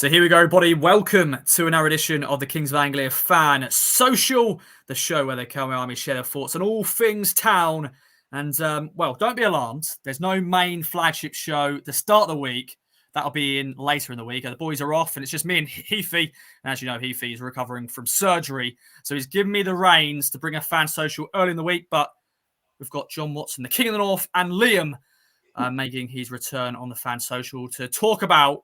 So here we go, everybody. Welcome to another edition of the Kings of Anglia Fan Social, the show where the KOA Army share their thoughts on all things town. And, don't be alarmed. There's no main flagship show to start the week. That'll be in later in the week. The boys are off, and it's just me and Heafy. And as you know, Heafy is recovering from surgery. So he's given me the reins to bring a fan social early in the week. But we've got John Watson, the King of the North, and Liam making his return on the fan social to talk about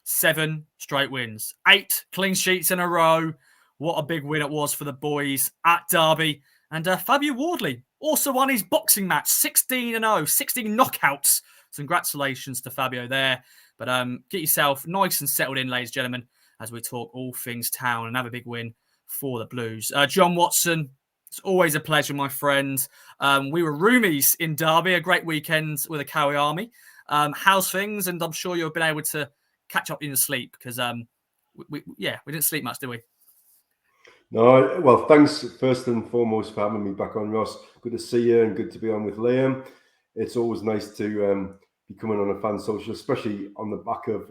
7 straight wins, 8 clean sheets in a row. What a big win it was for the boys at Derby. And Fabio Wardley also won his boxing match, 16-0, 16 knockouts. So congratulations to Fabio there. But get yourself nice and settled in, ladies and gentlemen, as we talk all things town and have a big win for the Blues. John Watson, it's always a pleasure, my friend. We were roomies in Derby, a great weekend with the KOA Army. How's things? And I'm sure you've been able to catch up in your sleep because we didn't sleep much, did we? No, well, thanks first and foremost for having me back on, Ross. Good to see you and good to be on with Liam. It's always nice to be coming on a fan social, especially on the back of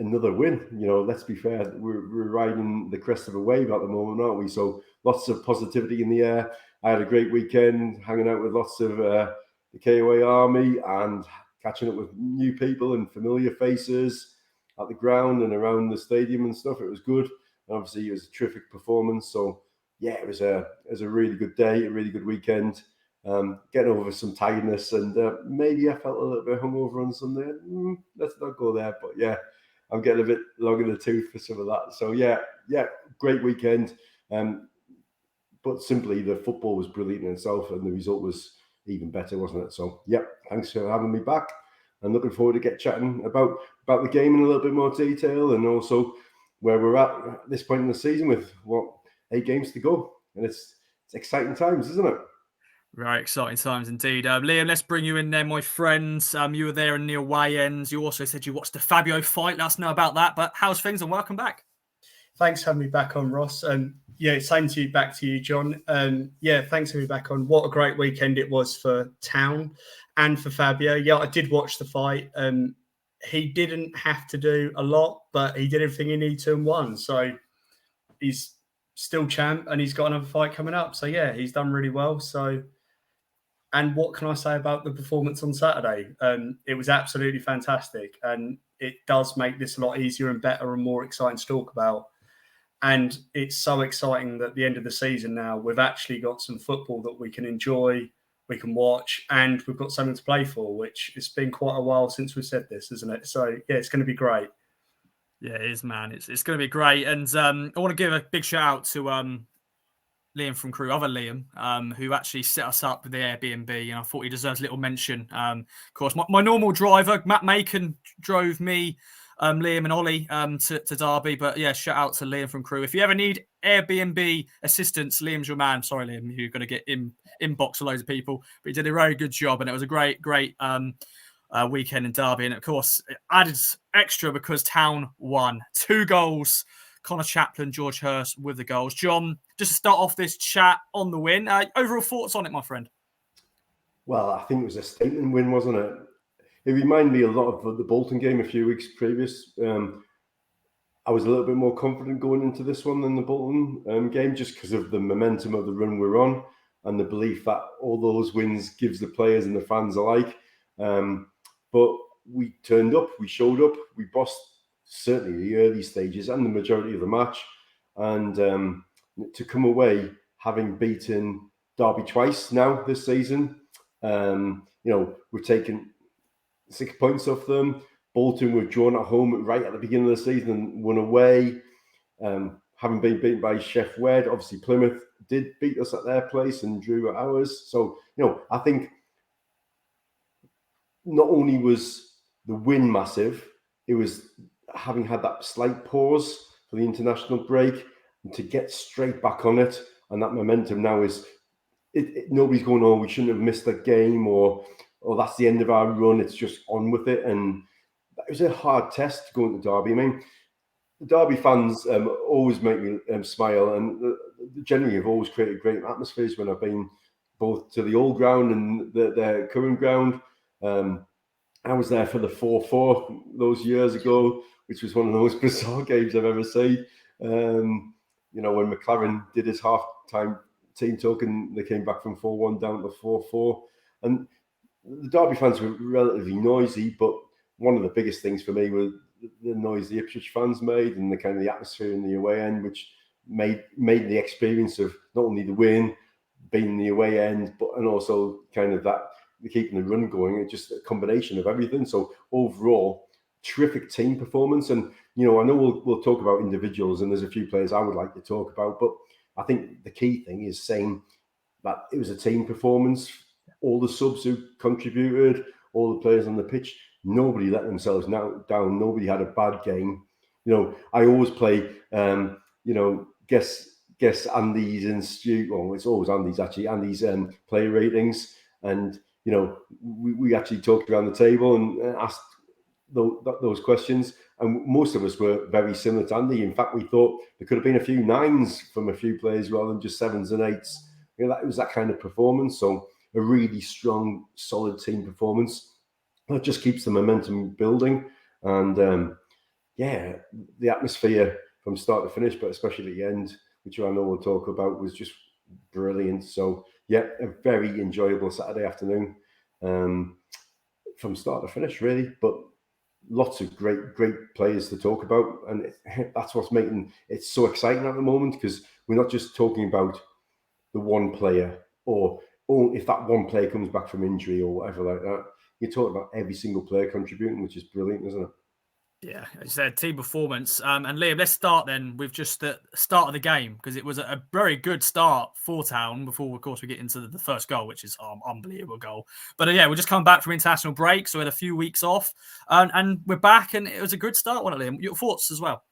another win. You know, let's be fair, we're riding the crest of a wave at the moment, aren't we? So lots of positivity in the air. I had a great weekend hanging out with lots of the KOA Army and catching up with new people and familiar faces at the ground and around the stadium and stuff. It was good. And obviously, it was a terrific performance. So, yeah, it was a really good day, a really good weekend. Getting over some tiredness and maybe I felt a little bit hungover on Sunday. Let's not go there. But, yeah, I'm getting a bit long in the tooth for some of that. So, yeah, great weekend. But simply, the football was brilliant in itself and the result was even better, wasn't it? So, thanks for having me back. I'm looking forward to chatting about the game in a little bit more detail and also where we're at this point in the season with 8 games to go. And it's exciting times, isn't it? Right, exciting times indeed. Liam, let's bring you in there, my friends. You were there in the away ends. You also said you watched the Fabio fight. Let us know about that. But how's things and welcome back? Thanks for having me back on, Ross. Same to you, back to you, John. Thanks for having me back on. What a great weekend it was for Town and for Fabio. Yeah, I did watch the fight. He didn't have to do a lot, but he did everything he needed to and won. So he's still champ and he's got another fight coming up. So, yeah, he's done really well. So, and what can I say about the performance on Saturday? It was absolutely fantastic. And it does make this a lot easier and better and more exciting to talk about. And it's so exciting that at the end of the season now, we've actually got some football that we can enjoy, we can watch, and we've got something to play for, which it's been quite a while since we've said this, isn't it? So, yeah, it's going to be great. Yeah, it is, man. It's going to be great. And I want to give a big shout out to Liam from Crew, other Liam, who actually set us up with the Airbnb. And I thought he deserves a little mention. Of course, my normal driver, Matt Macon, drove me, Liam and Ollie to Derby. But yeah, shout out to Liam from Crew. If you ever need Airbnb assistance, Liam's your man. Sorry, Liam, you're going to get inbox for loads of people. But he did a very good job. And it was a great weekend in Derby. And of course, it added extra because Town won 2 goals. Connor Chaplin, George Hurst with the goals. John, just to start off this chat on the win, overall thoughts on it, my friend? Well, I think it was a statement win, wasn't it? It reminded me a lot of the Bolton game a few weeks previous. I was a little bit more confident going into this one than the Bolton game just because of the momentum of the run we're on and the belief that all those wins gives the players and the fans alike. But we turned up, we showed up, we bossed certainly the early stages and the majority of the match. And to come away having beaten Derby twice now this season, we're taking 6 points off them. Bolton were drawn at home right at the beginning of the season and won away. Having been beaten by Chef Wed, obviously Plymouth did beat us at their place and drew at ours. So, I think not only was the win massive, it was having had that slight pause for the international break and to get straight back on it. And that momentum now is, nobody's going, oh, we shouldn't have missed that game or that's the end of our run. It's just on with it. And it was a hard test going to Derby. I mean, the Derby fans always make me smile and generally have always created great atmospheres when I've been both to the old ground and their current ground. I was there for the 4-4 those years ago, which was one of the most bizarre games I've ever seen. You know, when McLaren did his half-time team talk and they came back from 4-1 down to 4-4. And the Derby fans were relatively noisy, but one of the biggest things for me was the noise the Ipswich fans made and the kind of the atmosphere in the away end, which made the experience of not only the win, being the away end, but and also kind of that keeping the run going. It's just a combination of everything. So overall, terrific team performance. And you know, I know we'll talk about individuals, and there's a few players I would like to talk about, but I think the key thing is saying that it was a team performance. All the subs who contributed, all the players on the pitch, nobody let themselves down. Nobody had a bad game. You know, I always play, you know, guess Andy's and Stu. Well, it's always Andy's actually. Andy's player ratings, and you know, we actually talked around the table and asked those questions, and most of us were very similar to Andy. In fact, we thought there could have been a few 9s from a few players rather than just 7s and 8s. You know, that was that kind of performance. So a really strong, solid team performance that just keeps the momentum building. And yeah, the atmosphere from start to finish, but especially at the end, which I know we'll talk about, was just brilliant. So yeah, a very enjoyable Saturday afternoon from start to finish, really. But lots of great players to talk about, and that's what's making it so exciting at the moment, because we're not just talking about the one player, or if that one player comes back from injury or whatever like that. You're talking about every single player contributing, which is brilliant, isn't it? Yeah, as you said, team performance. And Liam, let's start then with just the start of the game, because it was a very good start for Town before, of course, we get into the first goal, which is an unbelievable goal. But yeah, we're just coming back from international break, so we had a few weeks off, and we're back, and it was a good start, wasn't it, Liam? Your thoughts as well?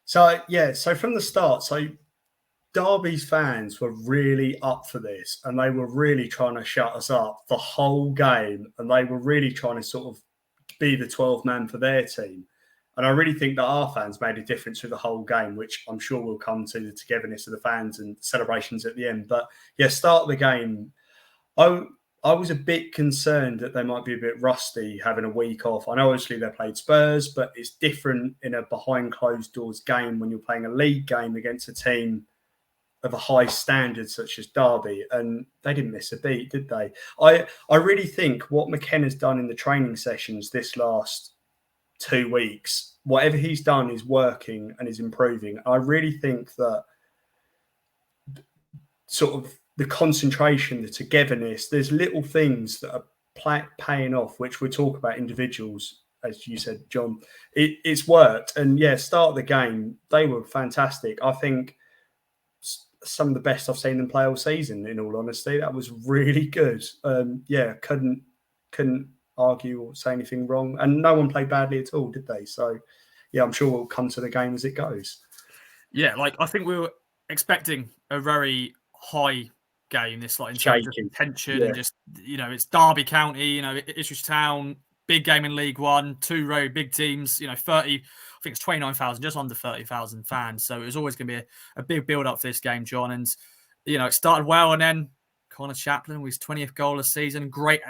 So, yeah, so from the start, so Derby's fans were really up for this, and they were really trying to shut us up the whole game, and they were really trying to sort of be the 12th man for their team. And I really think that our fans made a difference through the whole game, which I'm sure we'll come to the togetherness of the fans and celebrations at the end. But yeah, start of the game, I was a bit concerned that they might be a bit rusty having a week off. I know obviously they played Spurs, but it's different in a behind closed doors game when you're playing a league game against a team of a high standard such as Derby, and they didn't miss a beat, did they? I really think what McKenna's done in the training sessions this last 2 weeks, whatever he's done is working and is improving. I really think that sort of the concentration, the togetherness, there's little things that are paying off, which we'll talk about individuals, as you said, John. It's worked. And yeah, start of the game, they were fantastic. I think some of the best I've seen them play all season, in all honesty. That was really good. Yeah, couldn't argue or say anything wrong, and no one played badly at all, did they? So yeah, I'm sure we'll come to the game as it goes. Yeah, like I think we were expecting a very high game, this like in terms of tension, and just, you know, it's Derby County, you know, Ipswich Town, big game in League One, 2 very big teams, you know, 30, I think it's 29,000, just under 30,000 fans. So it was always going to be a big build up for this game, John. And you know, it started well, and then Connor Chaplin with his 20th goal of the season. Great,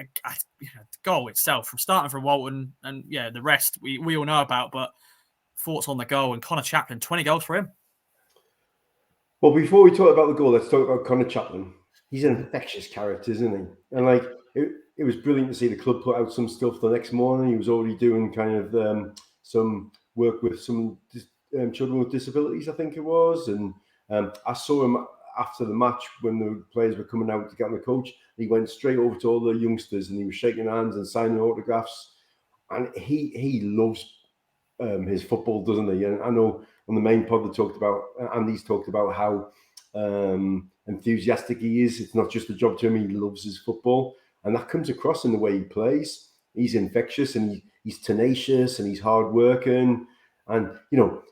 you know, the goal itself from starting from Walton, and yeah, the rest we all know about. But thoughts on the goal and Connor Chaplin, 20 goals for him. Well, before we talk about the goal, let's talk about Connor Chaplin. He's an infectious character, isn't he? And like it was brilliant to see the club put out some stuff the next morning. He was already doing kind of some work with some children with disabilities, I think it was. And I saw him after the match when the players were coming out to get on the coach. He went straight over to all the youngsters and he was shaking hands and signing autographs. And he loves his football, doesn't he? And I know on the main pod they talked about, Andy's talked about how enthusiastic he is. It's not just a job to him, he loves his football. And that comes across in the way he plays. He's infectious and he's tenacious and he's hardworking. And, you know,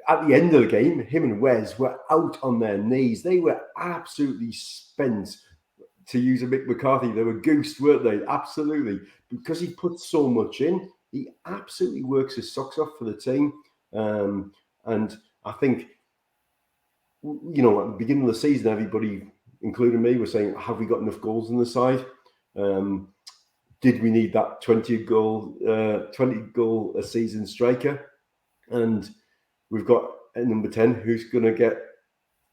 at the end of the game, him and Wes were out on their knees. They were absolutely spent. To use a Mick McCarthy, they were goosed, weren't they? Absolutely. Because he put so much in. He absolutely works his socks off for the team. And I think, you know, at the beginning of the season, everybody, including me, was saying, have we got enough goals on the side? did we need that 20 goal a season striker? And we've got at number 10 who's going to get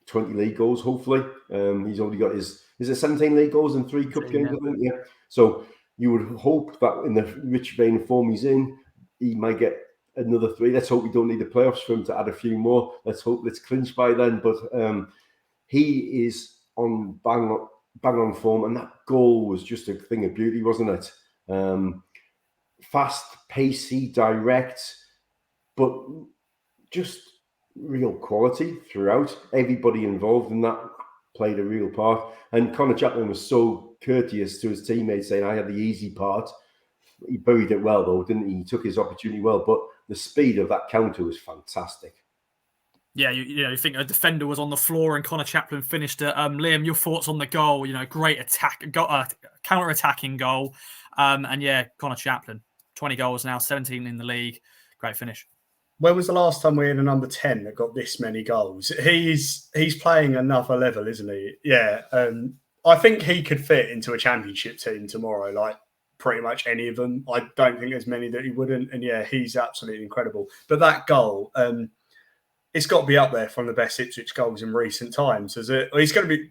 20 league goals, hopefully. He's already got is it 17 league goals and 3 cup games, I think? Yeah. So you would hope that in the rich vein of form he's in, he might get another 3. Let's hope we don't need the playoffs for him to add a few more. Let's clinch by then. But he is on bang on form, and that goal was just a thing of beauty, wasn't it? Fast, pacey, direct, but just real quality throughout. Everybody involved in that played a real part. And Connor Chaplin was so courteous to his teammates, saying, I had the easy part. He buried it well, though, didn't he? He took his opportunity well, but the speed of that counter was fantastic. Yeah, you think a defender was on the floor and Connor Chaplin finished it. Liam, your thoughts on the goal? Great attack, counter-attacking goal. And yeah, Connor Chaplin, 20 goals now, 17 in the league. Great finish. When was the last time we had a number 10 that got this many goals? He's playing another level, isn't he? Yeah. I think he could fit into a championship team tomorrow, like pretty much any of them. I don't think there's many that he wouldn't. And yeah, he's absolutely incredible. But that goal, it's got to be up there from the best Ipswich goals in recent times. Is it? He's going to be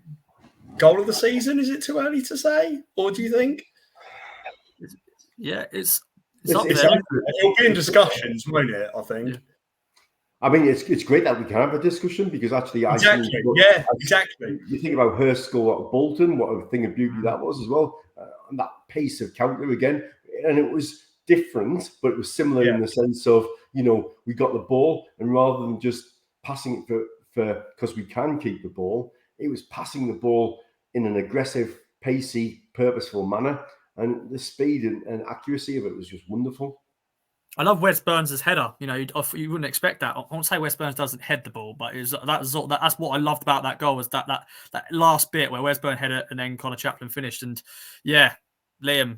goal of the season. Is it too early to say? Or do you think? Yeah, it's up there. It'll be in discussions, won't it? I think. Yeah. I mean, it's great that we can have a discussion because actually, exactly. Exactly. You think about her score at Bolton, what a thing of beauty that was as well, and that pace of counter again, and it was different, but it was similar in the sense of we got the ball, and rather than just passing it for because we can keep the ball, it was passing the ball in an aggressive, pacey, purposeful manner. And the speed and accuracy of it was just wonderful. I love Wes Burns' header. You wouldn't expect that. I won't say Wes Burns doesn't head the ball, but that's what I loved about that goal was that last bit where Wes Burns headed and then Connor Chaplin finished. And yeah, Liam,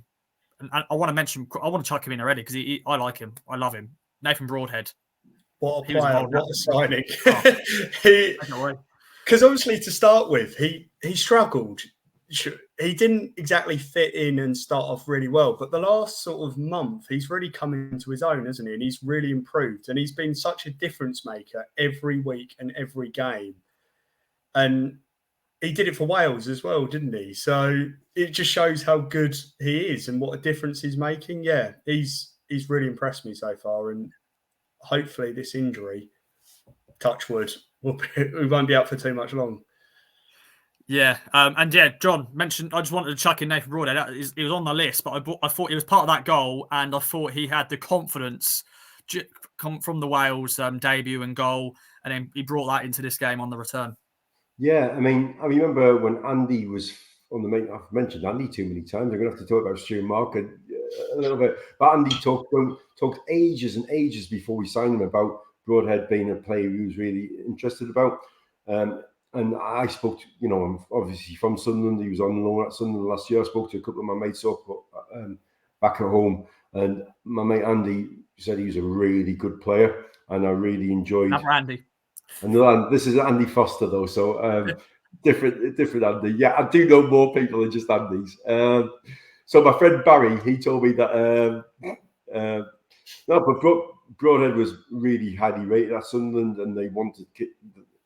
and I want to chuck him in already because I like him. I love him. Nathan Broadhead. What a player! What a signing! Oh, because obviously to start with, he struggled. He didn't exactly fit in and start off really well, but the last sort of month, he's really come into his own, hasn't he? And he's really improved, and he's been such a difference maker every week and every game. And he did it for Wales as well, didn't he? So it just shows how good he is and what a difference he's making. Yeah, he's really impressed me so far, and hopefully this injury, touch wood, we won't be out for too much long. Yeah, and yeah, John mentioned. I just wanted to chuck in Nathan Broadhead. He was on the list, but I thought he was part of that goal, and I thought he had the confidence from the Wales debut and goal, and then he brought that into this game on the return. Yeah, I mean, I remember when Andy was on the main. I've mentioned Andy too many times. I'm going to have to talk about Stuart Mark a little bit, but Andy talked ages and ages before we signed him about Broadhead being a player he was really interested about. And I spoke to, I'm obviously from Sunderland. He was on loan at Sunderland last year. I spoke to a couple of my mates up back at home. And my mate Andy said he was a really good player. And I really enjoyed... Another Andy. And this is Andy Foster, though. So different Andy. Yeah, I do know more people than just Andy's. So my friend Barry, he told me that... Broadhead was really highly rated at Sunderland. And they wanted...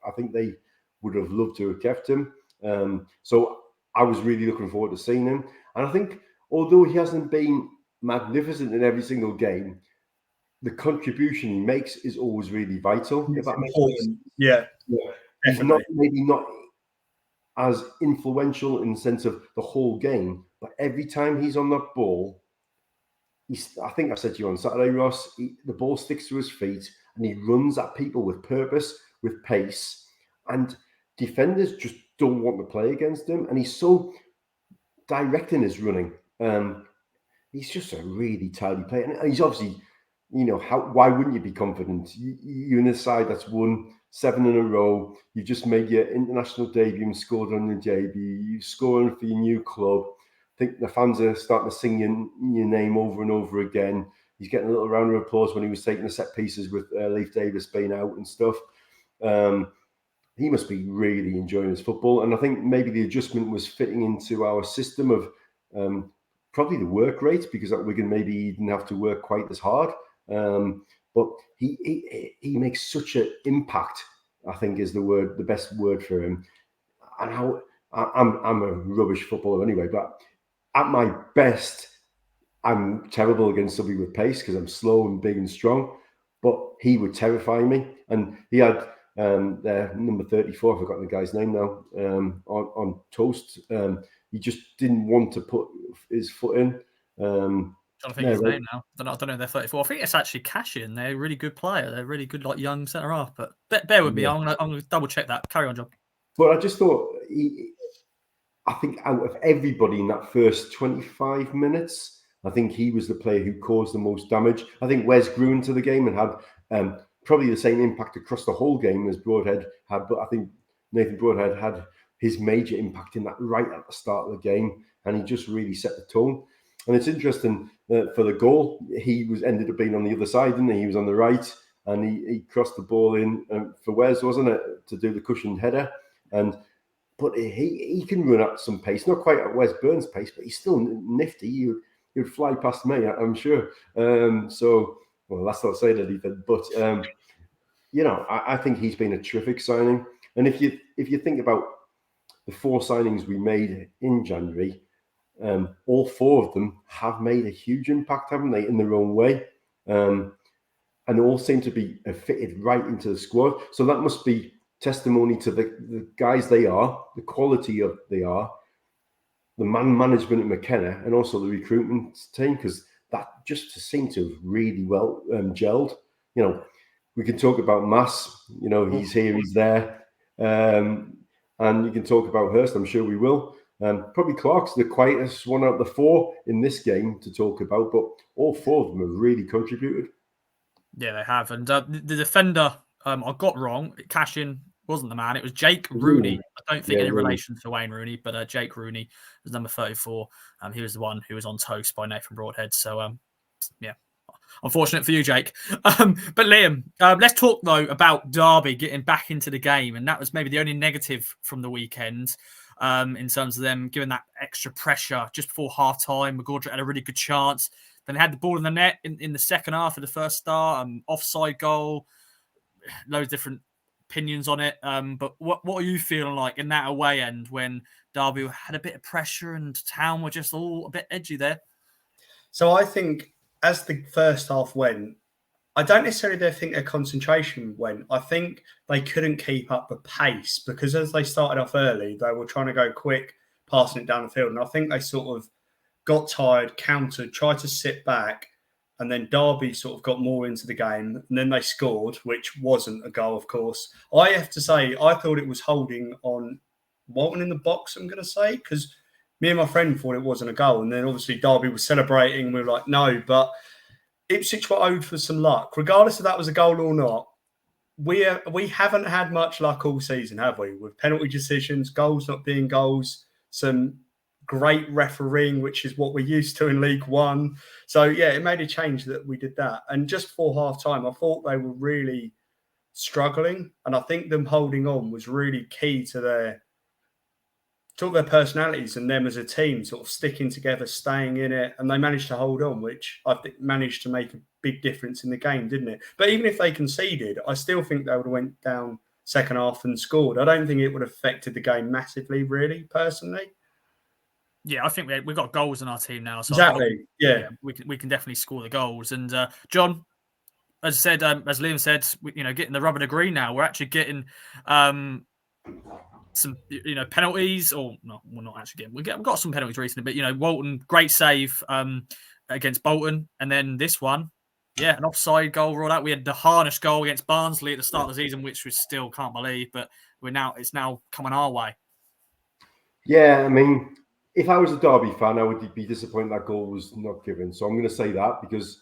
I think they... would have loved to have kept him. So I was really looking forward to seeing him. And I think, although he hasn't been magnificent in every single game, the contribution he makes is always really vital. If that makes sense. Yeah. He's maybe not as influential in the sense of the whole game, but every time he's on that ball, I think I said to you on Saturday, Ross, the ball sticks to his feet and he runs at people with purpose, with pace, and defenders just don't want to play against him, and he's so direct in his running. He's just a really tidy player, and he's obviously, why wouldn't you be confident? You're in a side that's won 7 in a row. You've just made your international debut and scored on the JB. You're scoring for your new club. I think the fans are starting to sing your name over and over again. He's getting a little round of applause when he was taking the set pieces with Leif Davis being out and stuff. He must be really enjoying his football. And I think maybe the adjustment was fitting into our system of probably the work rate, because at Wigan maybe he didn't have to work quite as hard. But he makes such an impact, I think is the best word for him. And I'm a rubbish footballer anyway, but at my best, I'm terrible against somebody with pace because I'm slow and big and strong. But he would terrify me. And he had their number 34, I've forgotten the guy's name now, on toast. He just didn't want to put his foot in. I think his name now. I don't know. They're 34. I think it's actually Cashin. They're a really good player. They're really good, like young centre half. But bear with me. Yeah. I'm gonna double check that. Carry on, John. But I just thought, I think out of everybody in that first 25 minutes, I think he was the player who caused the most damage. I think Wes grew into the game and had probably the same impact across the whole game as Broadhead had. But I think Nathan Broadhead had his major impact in that right at the start of the game, and he just really set the tone. And it's interesting for the goal, he ended up being on the other side, didn't he? He was on the right, and he crossed the ball in for Wes, wasn't it, to do the cushioned header. But he can run at some pace, not quite at Wes Burns' pace, but he's still nifty. He would fly past me, I'm sure. So, well, that's not saying anything, but I think he's been a terrific signing. And if you think about the 4 signings we made in January, all 4 of them have made a huge impact, haven't they, in their own way? And all seem to be fitted right into the squad. So that must be testimony to the guys they are, the quality of they are, the management at McKenna, and also the recruitment team, because that just seemed to have really well gelled. We can talk about Mass, he's here, he's there. And you can talk about Hurst, I'm sure we will. Probably Clark's the quietest one out of the 4 in this game to talk about, but all 4 of them have really contributed. Yeah, they have. And the defender, I got wrong. Cashin wasn't the man. It was Jake Rooney. I don't think any relation to Wayne Rooney, but Jake Rooney was number 34. He was the one who was on toast by Nathan Broadhead. So, unfortunate for you, Jake. But Liam, let's talk, though, about Derby getting back into the game. And that was maybe the only negative from the weekend in terms of them giving that extra pressure just before half-time. McGoldrick had a really good chance. Then they had the ball in the net in the second half of the first start. Offside goal. Loads of different opinions on it. But what are you feeling like in that away end when Derby had a bit of pressure and Town were just all a bit edgy there? So I think as the first half went, I don't necessarily think their concentration went. I think they couldn't keep up the pace because as they started off early, they were trying to go quick, passing it down the field. And I think they sort of got tired, countered, tried to sit back, and then Derby sort of got more into the game. And then they scored, which wasn't a goal, of course. I have to say, I thought it was holding on Walton in the box, I'm going to say, because me and my friend thought it wasn't a goal. And then obviously Derby was celebrating. We were like, no, but Ipswich were owed for some luck. Regardless if that was a goal or not, we haven't had much luck all season, have we? With penalty decisions, goals not being goals, some great refereeing, which is what we're used to in League One. So, yeah, it made a change that we did that. And just before half-time, I thought they were really struggling. And I think them holding on was really key to their personalities and them as a team sort of sticking together, staying in it. And they managed to hold on, which I think managed to make a big difference in the game, didn't it? But even if they conceded, I still think they would have went down second half and scored. I don't think it would have affected the game massively, really, personally. Yeah, I think we've got goals in our team now. So exactly. Yeah, we can definitely score the goals. And John, as I said, as Liam said, getting the rubber to green now. We're actually getting some penalties, or no, we're not actually getting. We've got some penalties recently, but Walton, great save against Bolton, and then this one, an offside goal rolled out. We had the Harnish goal against Barnsley at the start of the season, which we still can't believe, but it's now coming our way. Yeah, I mean, if I was a Derby fan, I would be disappointed that goal was not given. So I'm going to say that because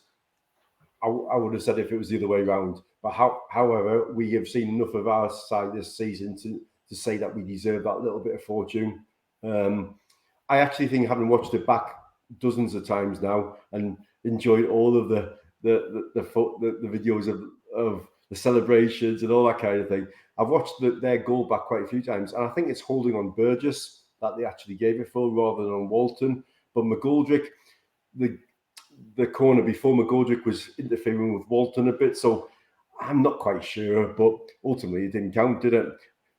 I would have said if it was the other way around. But however, we have seen enough of our side this season to say that we deserve that little bit of fortune. I actually think, having watched it back dozens of times now and enjoyed all of the videos of the celebrations and all that kind of thing, I've watched their goal back quite a few times, and I think it's holding on Burgess that they actually gave it for rather than on Walton. But McGoldrick, the corner before McGoldrick was interfering with Walton a bit. So I'm not quite sure, but ultimately it didn't count, did it?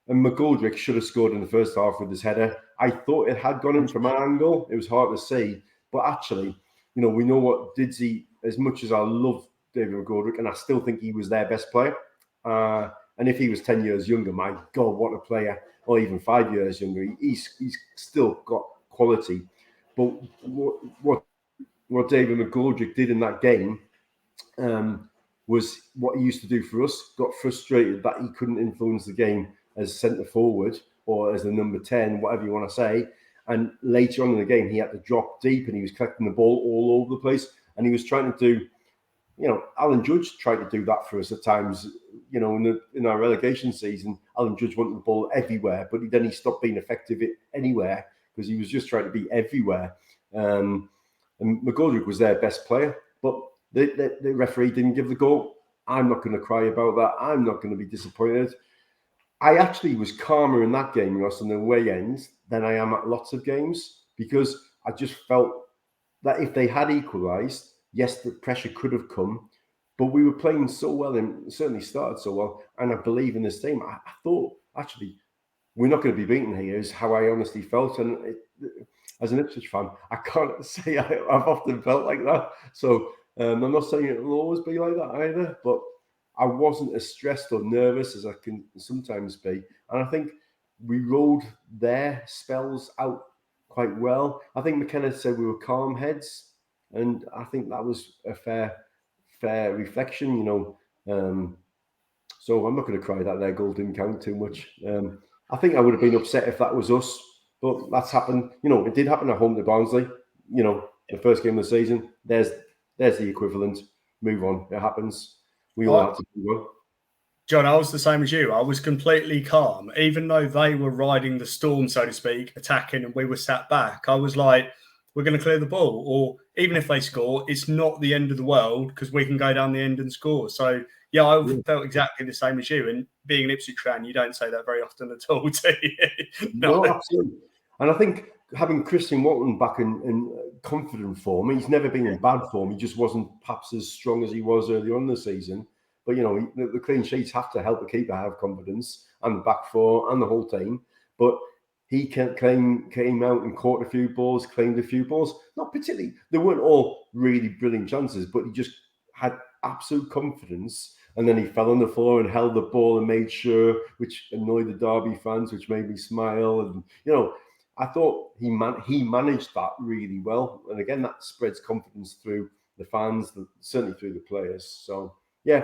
And McGoldrick should have scored in the first half with his header. I thought it had gone in from an angle. It was hard to see. But actually, we know what Didsey, as much as I love David McGoldrick, and I still think he was their best player. And if he was 10 years younger, my God, what a player. Or even 5 years younger. He's still got quality. But what David McGoldrick did in that game was what he used to do for us. Got frustrated that he couldn't influence the game as centre forward or as the number 10, whatever you want to say. And later on in the game, he had to drop deep and he was collecting the ball all over the place. And he was trying to do, Alan Judge tried to do that for us at times. In our relegation season, Alan Judge wanted the ball everywhere, but then he stopped being effective anywhere because he was just trying to be everywhere. And McGoldrick was their best player, but the referee didn't give the goal. I'm not going to cry about that. I'm not going to be disappointed. I actually was calmer in that game, Ross, on the away end than I am at lots of games because I just felt that if they had equalised, yes, the pressure could have come, but we were playing so well and certainly started so well. And I believe in this team. I thought, actually, we're not going to be beaten here is how I honestly felt. And as an Ipswich fan, I can't say I've often felt like that. So I'm not saying it will always be like that either, but I wasn't as stressed or nervous as I can sometimes be. And I think we rode their spells out quite well. I think McKenna said we were calm heads. And I think that was a fair reflection, So I'm not going to cry that their goal didn't count too much. I think I would have been upset if that was us, but that's happened. It did happen at home to Barnsley. The first game of the season. There's the equivalent. Move on. It happens. We all have to move on. John, I was the same as you. I was completely calm, even though they were riding the storm, so to speak, attacking, and we were sat back. I was like, we're going to clear the ball, or even if they score, it's not the end of the world because we can go down the end and score. So, yeah, I felt exactly the same as you. And being an Ipswich fan, you don't say that very often at all, do you? No, absolutely. And I think having Christian Walton back in confident form, he's never been in bad form. He just wasn't perhaps as strong as he was early on in the season. But, the clean sheets have to help the keeper have confidence and the back four and the whole team. But he came out and caught a few balls, claimed a few balls. Not particularly. They weren't all really brilliant chances, but he just had absolute confidence. And then he fell on the floor and held the ball and made sure, which annoyed the Derby fans, which made me smile. And, I thought he managed that really well. And again, that spreads confidence through the fans, certainly through the players. So, yeah.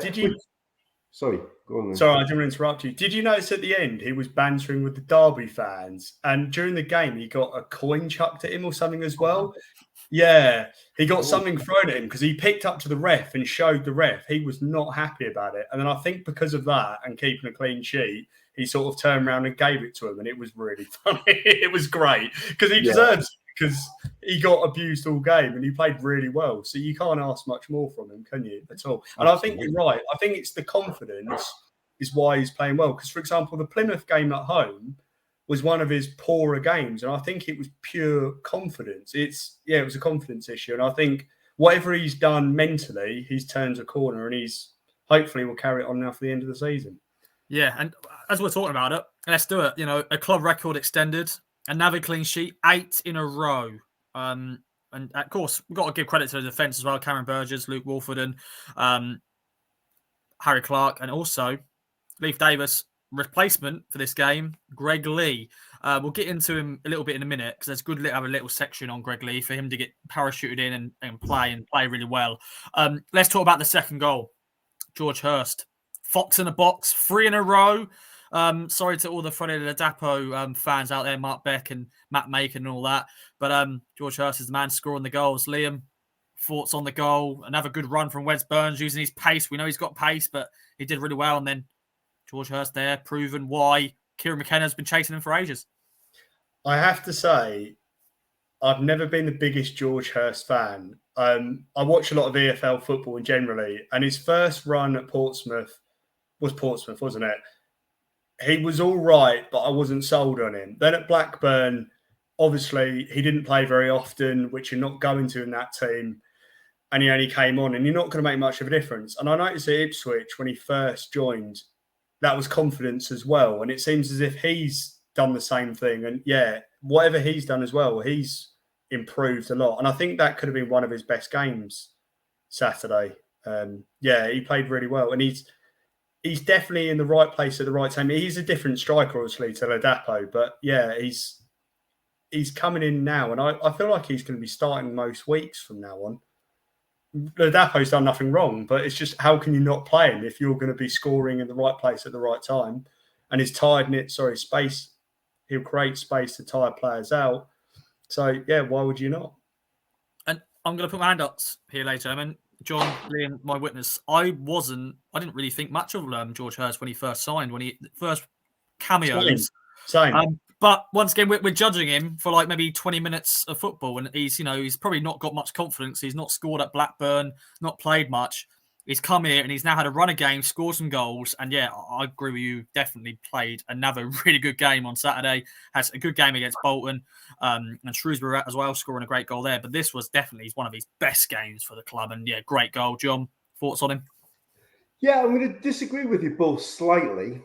Sorry, go on then. Sorry, I didn't want to interrupt you. Did you notice at the end he was bantering with the Derby fans? And during the game, he got a coin chucked at him or something as well? Yeah, he got something thrown at him because he picked up to the ref and showed the ref. He was not happy about it. And then I think because of that and keeping a clean sheet, he sort of turned around and gave it to him. And it was really funny. It was great because he deserves it because he got abused all game and he played really well. So you can't ask much more from him, can you, at all? And I think you're right. I think it's the confidence is why he's playing well. Because, for example, the Plymouth game at home was one of his poorer games. And I think it was pure confidence. It was a confidence issue. And I think whatever he's done mentally, he's turned a corner and he's hopefully will carry it on now for the end of the season. Yeah, and as we're talking about it, let's do it. A club record extended, another clean sheet, 8 in a row. And of course, we've got to give credit to the defence as well. Cameron Burgess, Luke Wolford and Harry Clark, and also Leif Davis, replacement for this game, Greg Lee. We'll get into him a little bit in a minute because there's good to have a little section on Greg Lee for him to get parachuted in and play really well. Let's talk about the second goal. George Hurst. Fox in a box, 3 in a row. Sorry to all the Freddie Ladapo fans out there, Mark Beck and Matt Macon and all that. But George Hurst is the man scoring the goals. Liam, thoughts on the goal? Another good run from Wes Burns using his pace. We know he's got pace, but he did really well. And then George Hurst there, proven why Kieran McKenna's been chasing him for ages. I have to say, I've never been the biggest George Hurst fan. I watch a lot of EFL football and generally, and his first run at Portsmouth was Portsmouth, wasn't it? He was all right, but I wasn't sold on him. Then at Blackburn, obviously he didn't play very often, which you're not going to in that team. And he only came on, and you're not going to make much of a difference. And I noticed at Ipswich when he first joined, that was confidence as well. And it seems as if he's done the same thing. And yeah, whatever he's done as well, he's improved a lot. And I think that could have been one of his best games Saturday. Yeah, he played really well. And he's definitely in the right place at the right time. He's a different striker, obviously, to Ladapo. But yeah, he's coming in now. And I feel like he's going to be starting most weeks from now on. Ladapo's done nothing wrong, but it's just how can you not play him if you're going to be scoring in the right place at the right time? And his space, he'll create space to tire players out. So, yeah, why would you not? And I'm going to put my hand up here later. I mean, John, Liam, my witness, I didn't really think much of George Hurst when he first signed, when he first cameos. Same. But once again, we're judging him for like maybe 20 minutes of football, and he's probably not got much confidence. He's not scored at Blackburn, not played much. He's come here and he's now had a run of games, scored some goals, and yeah, I agree with you. Definitely played another really good game on Saturday. Has a good game against Bolton and Shrewsbury as well, scoring a great goal there. But this was definitely one of his best games for the club, and yeah, great goal. John, thoughts on him? Yeah, I'm going to disagree with you both slightly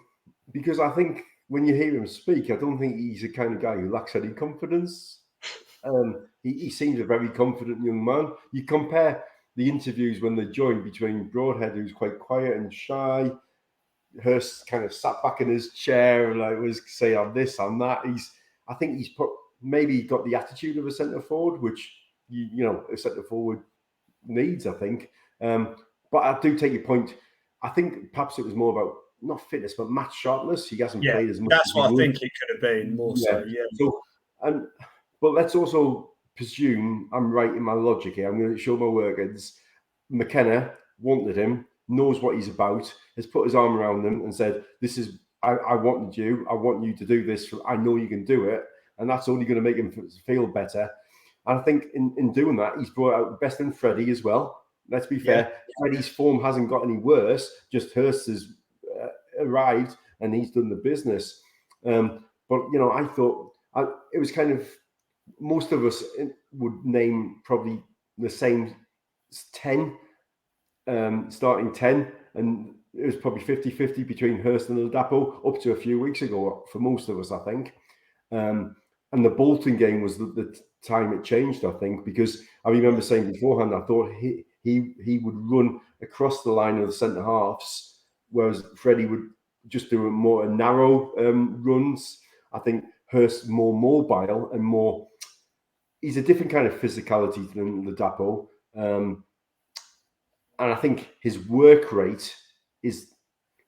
because I think when you hear him speak, I don't think he's the kind of guy who lacks any confidence. He seems a very confident young man. You compare the interviews when they joined between Broadhead, who's quite quiet and shy, Hurst kind of sat back in his chair and like was saying on this, on that. I think he's maybe got the attitude of a centre forward, which a centre forward needs, I think. But I do take your point. I think perhaps it was more about not fitness, but match sharpness. He hasn't played as much. That's what I think it could have been more so. Yeah. So, but let's also presume I'm right in my logic here. I'm going to show my workings. McKenna wanted him, knows what he's about, has put his arm around him and said, "This is I wanted you. I want you to do this. I know you can do it," and that's only going to make him feel better. And I think in doing that, he's brought out the best in Freddie as well. Let's be fair. Freddie's form hasn't got any worse. Just Hurst has arrived and he's done the business. But I thought it was kind of, most of us would name probably the same 10, starting 10, and it was probably 50-50 between Hurst and Ladapo up to a few weeks ago for most of us, I think. And the Bolton game was the time it changed, I think, because I remember saying beforehand, I thought he would run across the line of the centre halves, whereas Freddie would just do more narrow runs. I think Hurst more mobile and more. He's a different kind of physicality than Ladapo, and I think his work rate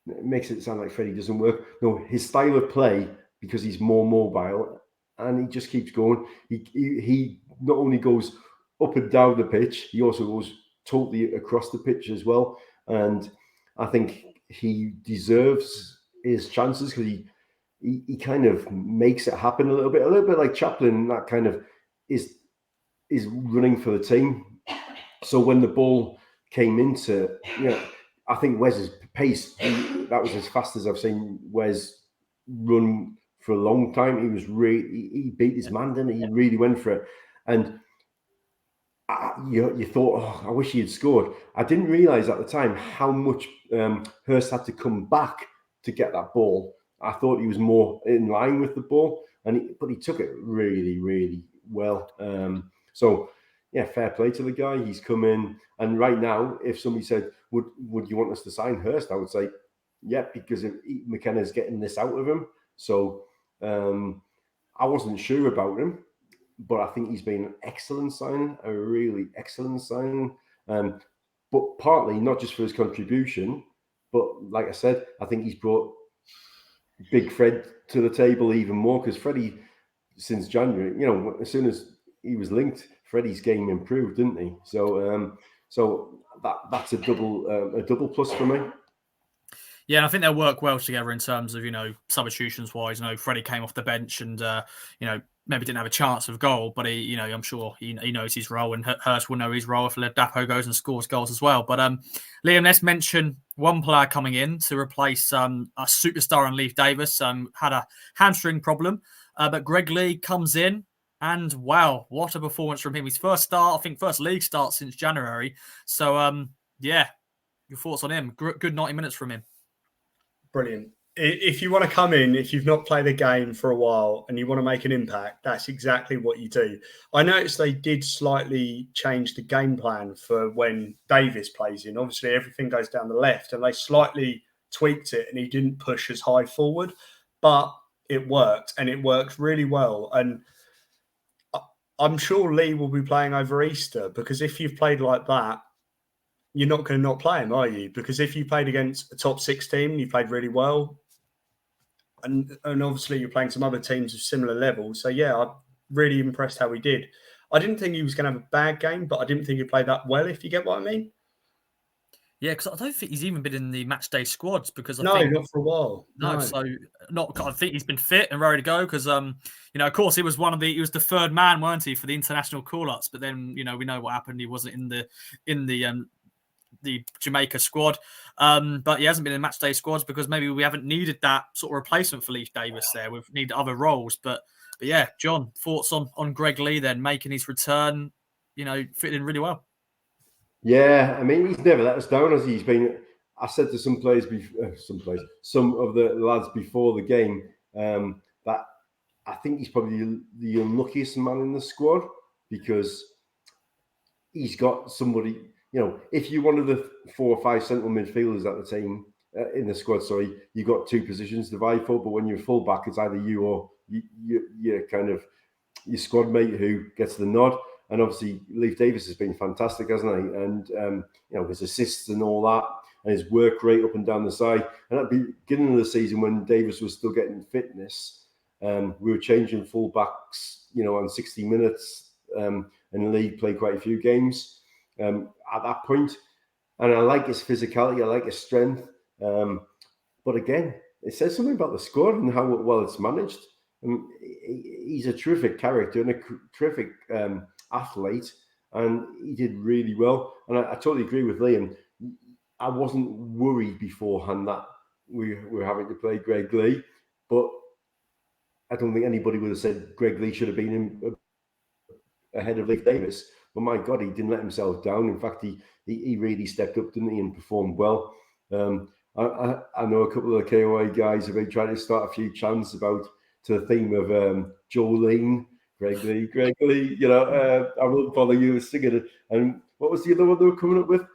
makes it sound like Freddie doesn't work. No, his style of play, because he's more mobile and he just keeps going. He not only goes up and down the pitch, he also goes totally across the pitch as well. And I think he deserves his chances because he kind of makes it happen a little bit like Chaplin. That kind of is running for the team. So when the ball came into, I think Wes's pace, that was as fast as I've seen Wes run for a long time. He beat his man, didn't he? He really went for it. And you thought, I wish he had scored. I didn't realise at the time how much Hurst had to come back to get that ball. I thought he was more in line with the ball, but he took it really, really well. So, yeah, fair play to the guy. He's come in, and right now, if somebody said, "Would you want us to sign Hurst?" I would say, yeah, because McKenna's getting this out of him. So, I wasn't sure about him, but I think he's been an excellent signing, a really excellent signing. But partly not just for his contribution, but like I said, I think he's brought Big Fred to the table even more, because Freddie, since January, as soon as he was linked, Freddie's game improved, didn't he? So, that's a double plus for me. Yeah, and I think they'll work well together in terms of, substitutions wise. Freddie came off the bench and, maybe didn't have a chance of goal, but he, I'm sure he knows his role, and Hurst will know his role if Ladapo goes and scores goals as well. But Liam, let's mention one player coming in to replace a superstar in Leif Davis. Had a hamstring problem, but Greg Lee comes in, And wow, what a performance from him. His first league start since January. So, yeah, your thoughts on him? Good 90 minutes from him. Brilliant. If you want to come in, if you've not played a game for a while and you want to make an impact, that's exactly what you do. I noticed they did slightly change the game plan for when Davis plays in. Obviously, everything goes down the left, and they slightly tweaked it, and he didn't push as high forward, but it worked, and it worked really well. And I'm sure Lee will be playing over Easter, because if you've played like that, you're not going to not play him, are you? Because if you played against a top 6 team, you played really well. And obviously you're playing some other teams of similar levels. So, yeah, I'm really impressed how he did. I didn't think he was going to have a bad game, but I didn't think he played that well, if you get what I mean. Yeah, because I don't think he's even been in the match day squads because I think not for a while. No, so I think he's been fit and ready to go because of course he was the third man, weren't he, for the international call-ups? But then we know what happened. He wasn't in the Jamaica squad, but he hasn't been in match day squads because maybe we haven't needed that sort of replacement for Leif Davis there. We've needed other roles, but yeah, John, thoughts on Greg Lee then making his return? Fitting in really well. Yeah, I mean, he's never let us down, has he? He's been. I said to some of the lads before the game that I think he's probably the unluckiest man in the squad because he's got somebody. If you're one of the 4 or 5 central midfielders at the team in the squad, you've got 2 positions to vie for. But when you're full back, it's either you or you're kind of your squad mate who gets the nod. And obviously, Leif Davis has been fantastic, hasn't he? And his assists and all that, and his work rate up and down the side. And at the beginning of the season, when Davis was still getting fitness, we were changing full backs, on 60 minutes, and Lee played quite a few games at that point. And I like his physicality, I like his strength. But again, it says something about the squad and how well it's managed. He's a terrific character and a terrific athlete, and he did really well. And I totally agree with Liam. I wasn't worried beforehand that we were having to play Greg Lee, but I don't think anybody would have said Greg Lee should have been in ahead of Leif Davis. But my God, he didn't let himself down. In fact, he really stepped up, didn't he, and performed well. I know a couple of the KOA guys have been trying to start a few chants to the theme of Jolene, Greg Lee, I won't bother you with singing it. And what was the other one they were coming up with?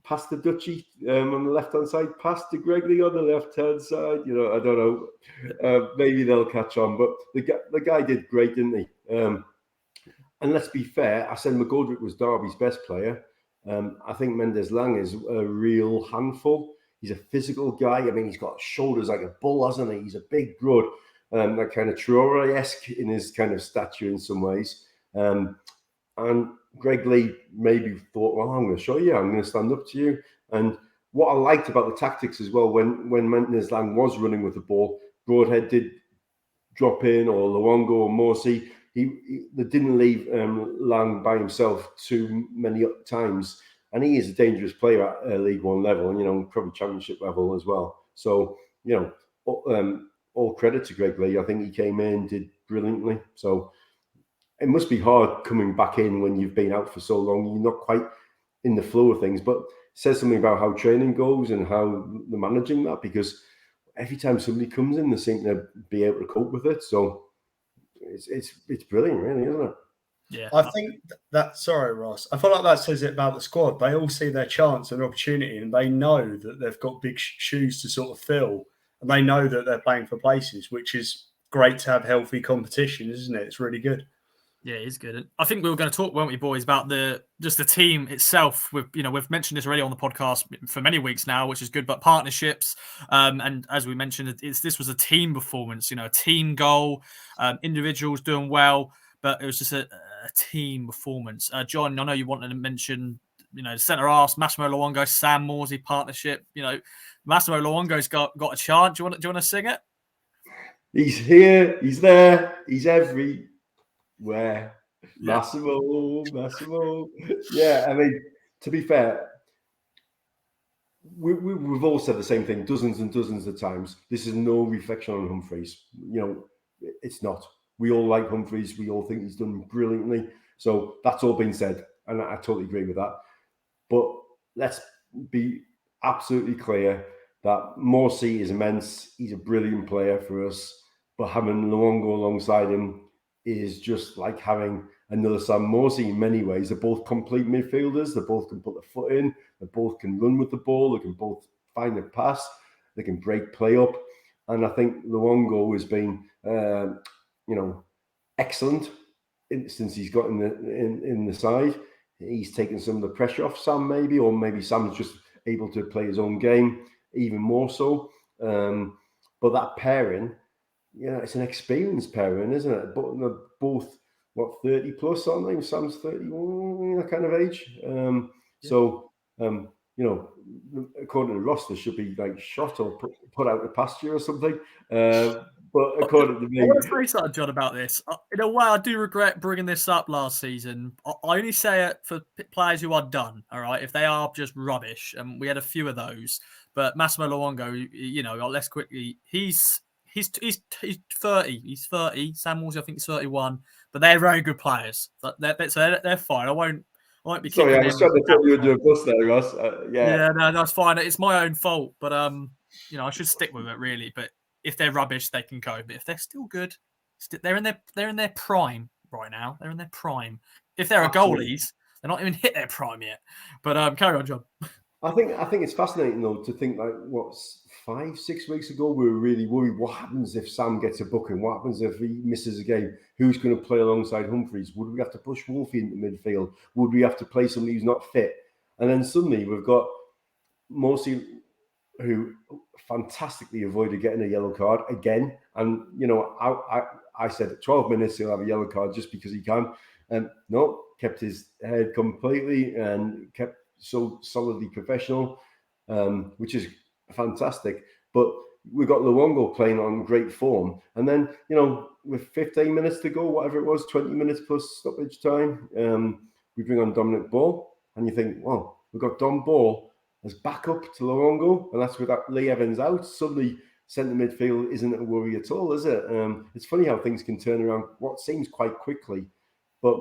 Past the Dutchie on the left-hand side, past to Greg Lee on the left-hand side. I don't know. Maybe they'll catch on. But the guy did great, didn't he? And let's be fair, I said McGoldrick was Derby's best player. I think Mendes Lang is a real handful. He's a physical guy. I mean, he's got shoulders like a bull, hasn't he? He's a big broad. That kind of Traore-esque in his kind of stature in some ways. And Greg Lee maybe thought, well, I'm going to show you. I'm going to stand up to you. And what I liked about the tactics as well, when Mendes Lang was running with the ball, Broadhead did drop in, or Luongo or Morsi. They didn't leave Lang by himself too many times. And he is a dangerous player at League One level, and, probably Championship level as well. So, all credit to Greg Lee. I think he came in, did brilliantly. So it must be hard coming back in when you've been out for so long. You're not quite in the flow of things, but it says something about how training goes and how they're managing that, because every time somebody comes in, they seem to be able to cope with it. So it's brilliant, really, isn't it? Yeah. I think sorry, Ross. I feel like that says it about the squad. They all see their chance and opportunity, and they know that they've got big shoes to sort of fill. And they know that they're playing for places, which is great to have healthy competition, isn't it? It's really good. Yeah, it is good. And I think we were going to talk, weren't we, boys, about the team itself. We've mentioned this already on the podcast for many weeks now, which is good. But partnerships, and as we mentioned, this was a team performance. A team goal, individuals doing well, but it was just a team performance. John, I know you wanted to mention, centre halves, Massimo Luongo, Sam Morsey partnership. Massimo Luongo's got a chant. Do you want to sing it? He's here. He's there. He's everywhere. Yeah. Massimo. Yeah, I mean, to be fair, we've all said the same thing dozens and dozens of times. This is no reflection on Humphreys. It's not. We all like Humphreys. We all think he's done brilliantly. So that's all been said, and I totally agree with that. But let's be absolutely clear that Morsey is immense. He's a brilliant player for us. But having Luongo alongside him is just like having another Sam Morsey in many ways. They're both complete midfielders. They both can put their foot in. They both can run with the ball. They can both find a pass. They can break play up. And I think Luongo has been, excellent since he's got in the side. He's taken some of the pressure off Sam, or maybe Sam's just able to play his own game even more so. But that pairing, it's an experienced pairing, isn't it? But they're both 30 plus, aren't they? Sam's 31, that kind of age. So according to Ross, they should be like shot or put out the pasture or something. But according to me, I want to say something, John, about this. In a way, I do regret bringing this up last season. I only say it for players who are done. All right, if they are just rubbish, and we had a few of those. But Massimo Luongo, less quickly, he's 30. He's 30. Sam Morsey, I think, is 31. But they're very good players. They're fine. I won't be. Sorry, I was trying to put you under a bus there, Ross. Yeah, no, that's fine. It's my own fault. But I should stick with it really. But if they're rubbish, they can go. But if they're still good, they're in their prime right now. They're in their prime. If they're goalies, they're not even hit their prime yet. But carry on, John. I think it's fascinating though to think like 5-6 weeks ago we were really worried. What happens if Sam gets a booking? What happens if he misses a game? Who's going to play alongside Humphreys? Would we have to push Wolfie into midfield? Would we have to play somebody who's not fit? And then suddenly we've got Morsey, who fantastically avoided getting a yellow card again. And I said at 12 minutes he'll have a yellow card just because he can. And no, kept his head completely and kept so solidly professional, which is fantastic. But we got Luongo playing on great form. And then, with 15 minutes to go, whatever it was, 20 minutes plus stoppage time, we bring on Dominic Ball. And you think, well, we've got Dom Ball as backup to Luongo, and that's without Lee Evans out. Suddenly, centre midfield isn't a worry at all, is it? It's funny how things can turn around what seems quite quickly. But,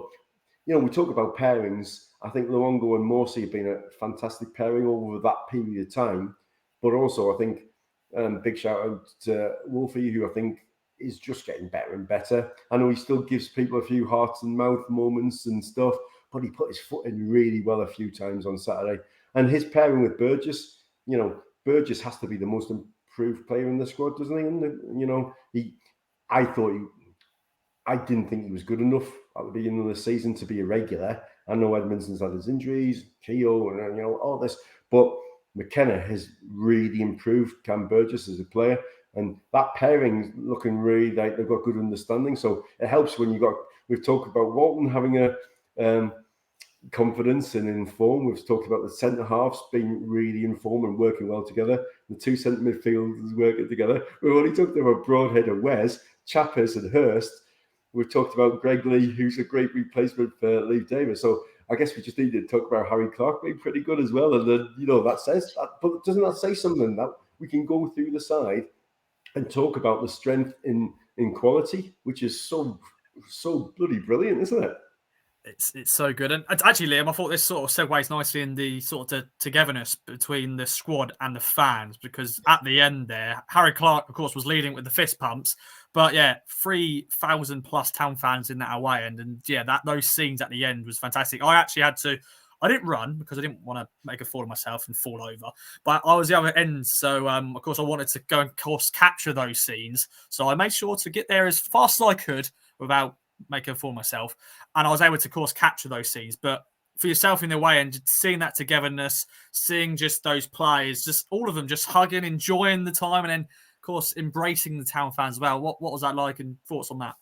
we talk about pairings. I think Luongo and Morsey have been a fantastic pairing over that period of time. But also, I think, big shout out to Wolfie, who I think is just getting better and better. I know he still gives people a few hearts and mouth moments and stuff, but he put his foot in really well a few times on Saturday. And his pairing with Burgess, Burgess has to be the most improved player in the squad, doesn't he? And, I didn't think he was good enough at the beginning of the season to be a regular. I know Edmondson's had his injuries, Keogh, and all this, but McKenna has really improved Cam Burgess as a player, and that pairing's looking really like they've got good understanding. So it helps when we've talked about Walton having a confidence and in form. We've talked about the centre halves being really in form and working well together. The two centre midfielders working together. We've only talked about Broadhead and Wes, Chappers and Hurst. We've talked about Greg Lee, who's a great replacement for Lee Davis. So I guess we just need to talk about Harry Clark being pretty good as well. And then, that says that, but doesn't that say something that we can go through the side and talk about the strength in quality, which is so bloody brilliant, isn't it? It's so good. And actually, Liam, I thought this sort of segues nicely in the sort of togetherness between the squad and the fans, because at the end there, Harry Clark, of course, was leading with the fist pumps. But yeah, 3,000 plus Town fans in that away end. And yeah, those scenes at the end was fantastic. I didn't run because I didn't want to make a fool of myself and fall over. But I was the other end. So, of course, I wanted to go and, of course, capture those scenes. So I made sure to get there as fast as I could without making a fool of myself. And I was able to, of course, capture those scenes. But for yourself in the way and seeing that togetherness, seeing just those players, just all of them just hugging, enjoying the time, and then, of course, embracing the Town fans as well. What was that like, and thoughts on that?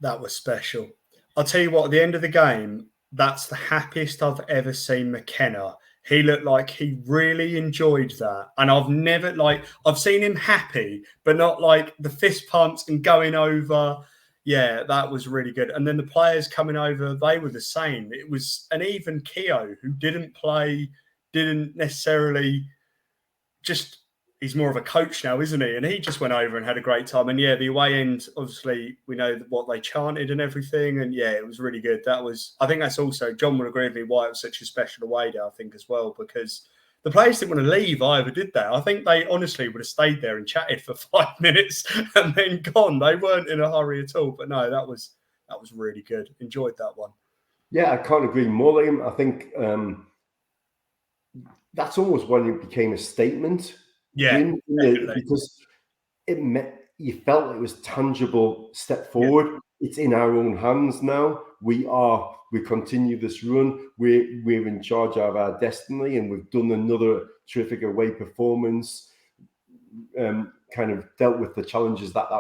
That was special. I'll tell you what, at the end of the game, that's the happiest I've ever seen McKenna. He looked like he really enjoyed that. And I've seen him happy, but not like the fist pumps and going over. Yeah, that was really good. And then the players coming over, they were the same. It was an even Keogh who didn't play, didn't necessarily just he's more of a coach now, isn't he? And he just went over and had a great time. And yeah, the away end, obviously, we know what they chanted and everything. And yeah, it was really good. I think that's also, John would agree with me, why it was such a special away day, I think, as well, because the players didn't want to leave either, did they? I think they honestly would have stayed there and chatted for 5 minutes and then gone. They weren't in a hurry at all. But no, that was really good. Enjoyed that one. Yeah, I can't agree more, Liam. I think that's almost when it became a statement. Yeah, because it meant you felt it was tangible step forward. Yeah. It's in our own hands now. We continue this run. We're in charge of our destiny, and we've done another terrific away performance. Kind of dealt with the challenges that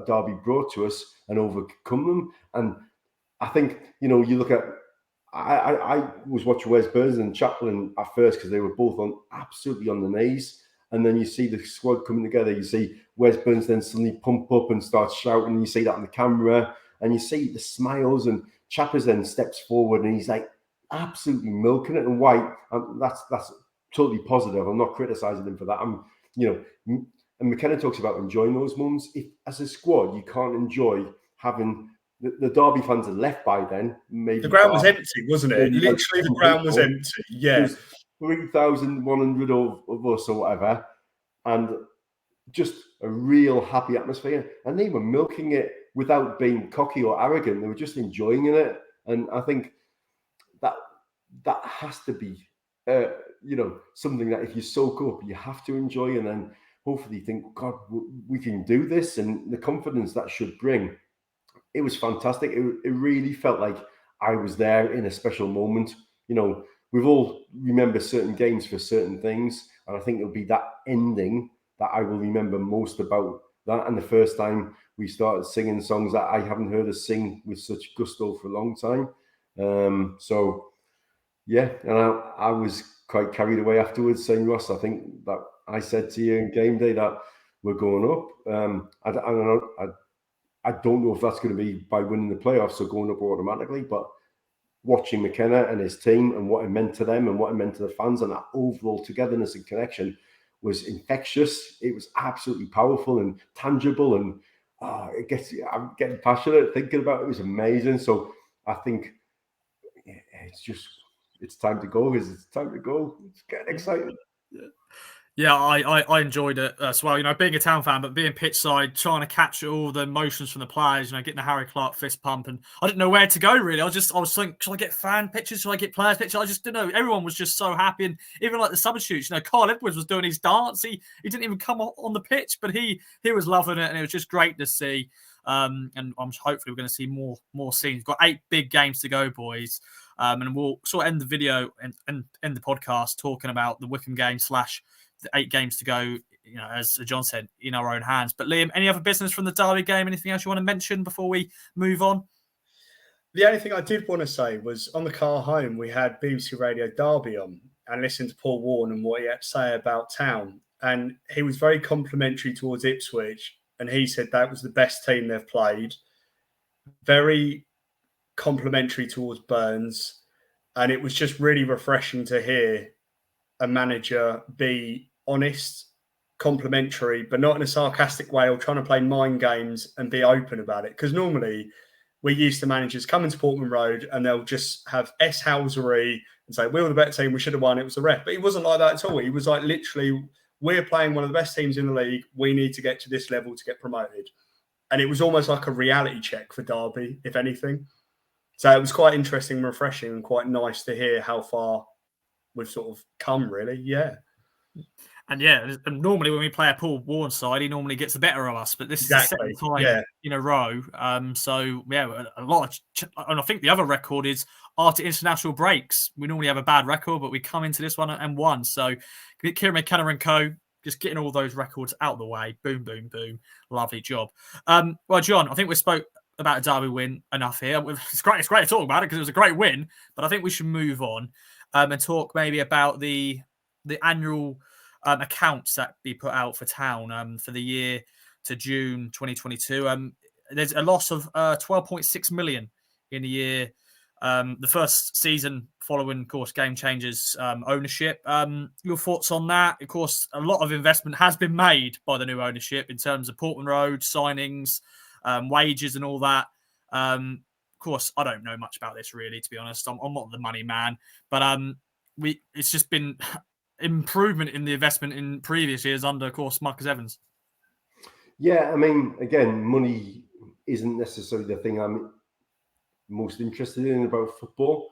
Derby brought to us and overcome them. And I think, you look at, I was watching Wes Burns and Chaplin at first because they were both absolutely on the knees. And then you see the squad coming together. You see Wes Burns then suddenly pump up and start shouting. You see that on the camera. And you see the smiles. And Chappers then steps forward and he's like absolutely milking it. And White, that's totally positive. I'm not criticising him for that. And McKenna talks about enjoying those moments. If as a squad, you can't enjoy having... The Derby fans had left by then. Maybe the ground was empty, wasn't it? Literally, the ground was empty. Yeah, 3,100 of us or whatever, and just a real happy atmosphere. And they were milking it without being cocky or arrogant. They were just enjoying it. And I think that has to be, something that if you soak up, you have to enjoy, and then hopefully think, God, we can do this, and the confidence that should bring. It was fantastic. It really felt like I was there in a special moment. We've all remember certain games for certain things, and I think it'll be that ending that I will remember most about that. And the first time we started singing songs that I haven't heard us sing with such gusto for a long time. So yeah, and I was quite carried away afterwards, saying, Ross, I think that I said to you in game day that we're going up. I don't know if that's going to be by winning the playoffs or going up automatically, but watching McKenna and his team and what it meant to them and what it meant to the fans and that overall togetherness and connection was infectious. It was absolutely powerful and tangible, and I'm getting passionate thinking about it. It was amazing. So I think it's time to go. It's time to go. It's getting exciting. Yeah, I enjoyed it as well. Being a Town fan, but being pitch side, trying to capture all the emotions from the players. Getting the Harry Clark fist pump, and I didn't know where to go really. I was thinking, should I get fan pictures? Should I get players pictures? I just didn't know. Everyone was just so happy, and even like the substitutes. Carl Edwards was doing his dance. He didn't even come on the pitch, but he was loving it, and it was just great to see. And I'm hopefully we're going to see more scenes. We've got 8 big games to go, boys. And we'll sort of end the video and end the podcast talking about the Wycombe game / the 8 games to go, as John said, in our own hands. But Liam, any other business from the Derby game? Anything else you want to mention before we move on? The only thing I did want to say was on the car home, we had BBC Radio Derby on and listened to Paul Warne and what he had to say about Town. And he was very complimentary towards Ipswich. And he said that was the best team they've played. Very complimentary towards Burns. And it was just really refreshing to hear a manager be honest, complimentary, but not in a sarcastic way or trying to play mind games, and be open about it. Because normally we're used to managers coming to Portman Road and they'll just have S-housery and say, we were the better team, we should have won, it was the ref. But he wasn't like that at all. He was like, literally, we're playing one of the best teams in the league. We need to get to this level to get promoted. And it was almost like a reality check for Derby, if anything. So it was quite interesting and refreshing and quite nice to hear how far we've sort of come, really. Yeah. And normally when we play a Paul Warne side, he normally gets the better of us. But this is the second time in a row. So a lot of, and I think the other record is after international breaks. We normally have a bad record, but we come into this one and won. So Kieran McKenna and co. just getting all those records out of the way. Boom, boom, boom. Lovely job. Well, John, I think we spoke about a Derby win enough here. It's great to talk about it because it was a great win. But I think we should move on and talk maybe about the annual accounts that be put out for Town for the year to June 2022. There's a loss of 12.6 million in the year the first season following, of course, Game Changers ownership. Your thoughts on that? Of course, a lot of investment has been made by the new ownership in terms of Portman Road signings, wages, and all that. Of course, I don't know much about this really, to be honest. I'm not the money man, but it's just been improvement in the investment in previous years under, of course, Marcus Evans. Yeah, I mean, again, money isn't necessarily the thing I'm most interested in about football,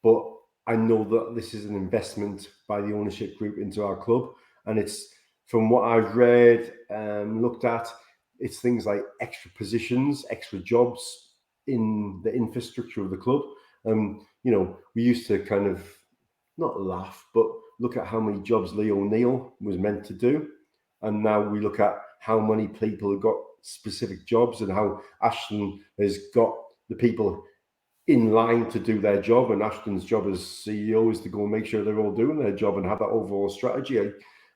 but I know that this is an investment by the ownership group into our club, and it's, from what I've read, looked at, it's things like extra positions, extra jobs in the infrastructure of the club. We used to kind of not laugh, but look at how many jobs Lee O'Neill was meant to do, and now we look at how many people have got specific jobs and how Ashton has got the people in line to do their job, and Ashton's job as CEO is to go and make sure they're all doing their job and have that overall strategy.